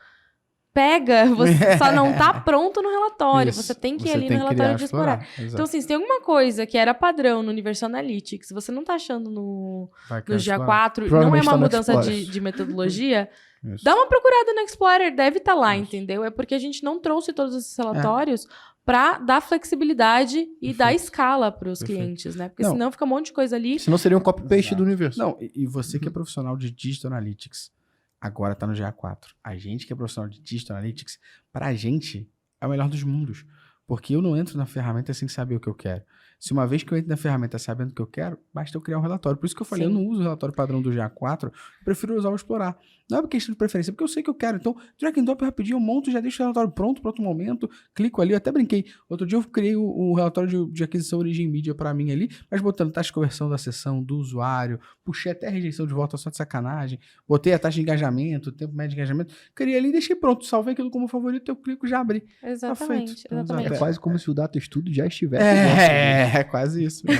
Pega, você só não tá pronto no relatório. Isso. Você tem que ir Você ali tem no que relatório criar, de explorar. Exato. Então, assim, se tem alguma coisa que era padrão no Universal Analytics, você não tá achando no Vai criar GA4, não é Provavelmente uma tá no mudança Explorer. de metodologia, Isso. dá uma procurada no Explorer, deve estar lá, Isso. entendeu? É porque a gente não trouxe todos esses relatórios para dar flexibilidade e Perfeito. dar escala para os Perfeito. clientes, né? Porque Não. senão fica um monte de coisa ali. Senão seria um copy-paste Exato. do universo. Não, e você que é profissional de Digital Analytics, agora tá no GA4. A gente que é profissional de Digital Analytics, pra gente é o melhor dos mundos. Porque eu não entro na ferramenta sem saber o que eu quero. Se uma vez que eu entro na ferramenta sabendo o que eu quero, basta eu criar um relatório. Por isso que eu falei, Sim. eu não uso o relatório padrão do GA4, eu prefiro usar o Explorar. Não é por questão de preferência, é porque eu sei que eu quero. Então, drag and drop rapidinho, eu monto, já deixo o relatório pronto para outro momento, clico ali, eu até brinquei. Outro dia eu criei o relatório de aquisição Origem Mídia para mim ali, mas botando taxa de conversão da sessão, do usuário, puxei até a rejeição de volta só de sacanagem, botei a taxa de engajamento, o tempo médio de engajamento, criei ali e deixei pronto, salvei aquilo como favorito, eu clico e já abri. Exatamente, Tá feito. exatamente. É quase como se o Data Studio já estivesse. É quase isso. Né?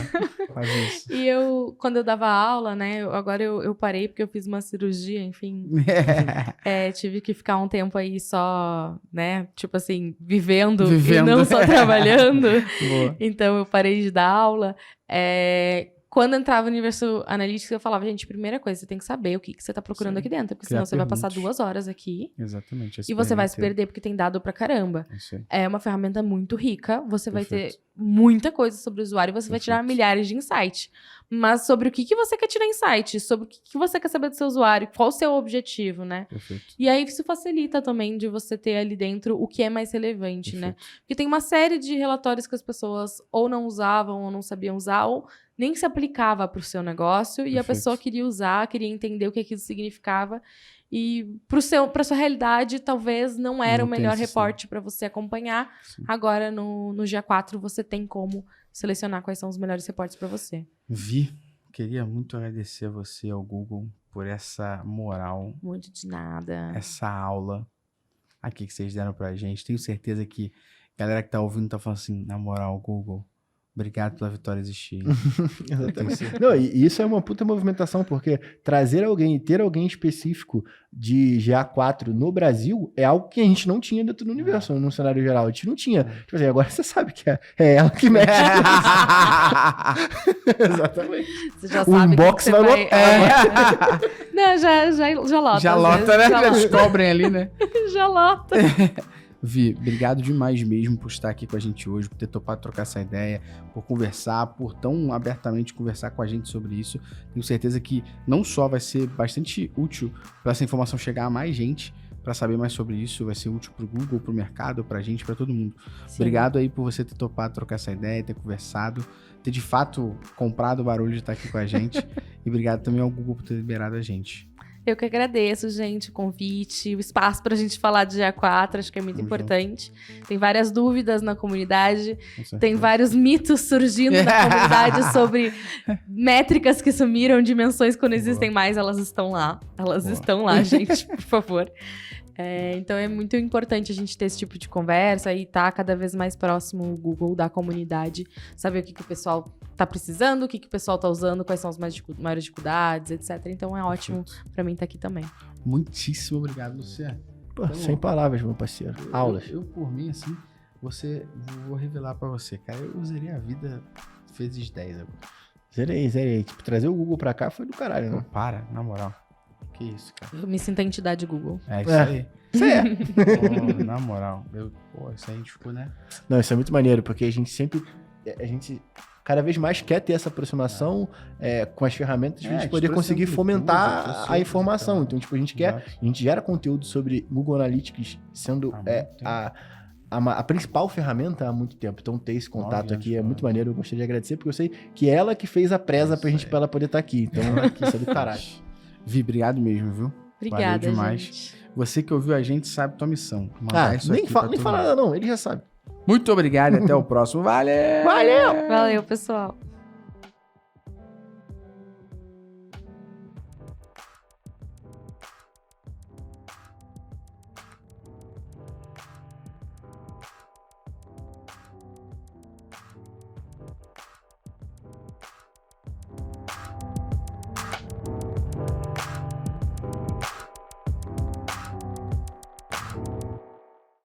Quase isso. E quando eu dava aula, né, agora eu parei porque eu fiz uma cirurgia, enfim, tive que ficar um tempo aí só, né, tipo assim, vivendo. E não só trabalhando. Boa. Então eu parei de dar aula. Quando eu entrava no universo analítico, eu falava, gente, primeira coisa, você tem que saber o que você tá procurando Sim. aqui dentro, porque Criar senão você vai passar perguntas. 2 horas aqui Exatamente. e você vai se perder porque tem dado pra caramba. Isso aí. É uma ferramenta muito rica, você vai ter Perfeito. muita coisa sobre o usuário e você vai tirar Perfeito. milhares de insights. Mas sobre o que você quer tirar insight, sobre o que você quer saber do seu usuário, qual o seu objetivo, né? Perfeito. E aí isso facilita também de você ter ali dentro o que é mais relevante, né? Perfeito. Porque tem uma série de relatórios que as pessoas ou não usavam ou não sabiam usar, ou nem se aplicava para o seu negócio, e a Perfeito. pessoa queria usar, queria entender o que aquilo significava. E para sua realidade, talvez não era Não o tem melhor necessidade. reporte para você acompanhar. Sim. Agora, no GA4, você tem como selecionar quais são os melhores reportes para você. Vi, queria muito agradecer a você, ao Google, por essa moral, Muito de nada. essa aula aqui que vocês deram pra gente. Tenho certeza que a galera que tá ouvindo tá falando assim, na moral, Google, obrigado pela vitória existir. Exatamente. Não, e isso é uma puta movimentação, porque trazer alguém, ter alguém específico de GA4 no Brasil é algo que a gente não tinha dentro do universo, no cenário geral. A gente não tinha. Tipo assim, agora você sabe que é ela que mexe. Exatamente. Você já O sabe inbox que vai você lotar. Não, já lota. Já às lota, vezes, né? Já Já lota. descobrem ali, né? Já lota. Vi, obrigado demais mesmo por estar aqui com a gente hoje, por ter topado trocar essa ideia, por conversar, por tão abertamente conversar com a gente sobre isso. Tenho certeza que não só vai ser bastante útil para essa informação chegar a mais gente, para saber mais sobre isso, vai ser útil para o Google, para o mercado, para a gente, para todo mundo. Sim. Obrigado aí por você ter topado trocar essa ideia, ter conversado, ter de fato comprado o barulho de estar aqui com a gente. E obrigado também ao Google por ter liberado a gente. Eu que agradeço, gente, o convite, o espaço pra gente falar de GA4, acho que é muito Tamo importante. Tem várias dúvidas na comunidade, Com certeza. tem vários mitos surgindo na comunidade sobre métricas que sumiram, dimensões que não existem mais, elas estão lá. Elas Boa. estão lá, gente, por favor. Então é muito importante a gente ter esse tipo de conversa e estar cada vez mais próximo o Google da comunidade, saber o que o pessoal tá precisando, o que o pessoal tá usando, quais são as maiores dificuldades, etc. Então é ótimo pra mim estar aqui também. Muitíssimo obrigado, Luciano. Pô, sem palavras, meu parceiro. Aulas. Eu, por mim, assim, vou revelar pra você, cara, eu usaria a vida vezes 10 agora. Zerei. Tipo, trazer o Google pra cá foi do caralho, Não, né? para, na moral. Que isso, cara. Eu me sinto a entidade Google. É isso É. aí. Isso aí é. Pô, na moral, isso aí a gente ficou, né? Não, isso é muito maneiro, porque a gente cada vez mais quer ter essa aproximação com as ferramentas de a gente poder expressão conseguir de fomentar tudo, a informação. Então, tipo, a gente Exato. gera conteúdo sobre Google Analytics sendo Há muito tempo. a principal ferramenta há muito tempo. Então, ter esse 9 contato anos aqui é falando. muito maneiro. Eu gostaria de agradecer, porque eu sei que é ela que fez a presa pra Isso gente, aí. pra ela poder estar aqui. Então, isso é do caralho. Vi, obrigado mesmo, viu? Obrigada, Valeu demais. gente. Você que ouviu a gente sabe tua missão. Mandar isso Nem aqui pra fala todo nada, mundo. não. Ele já sabe. Muito obrigado e até o próximo. Valeu! Valeu! Valeu, pessoal.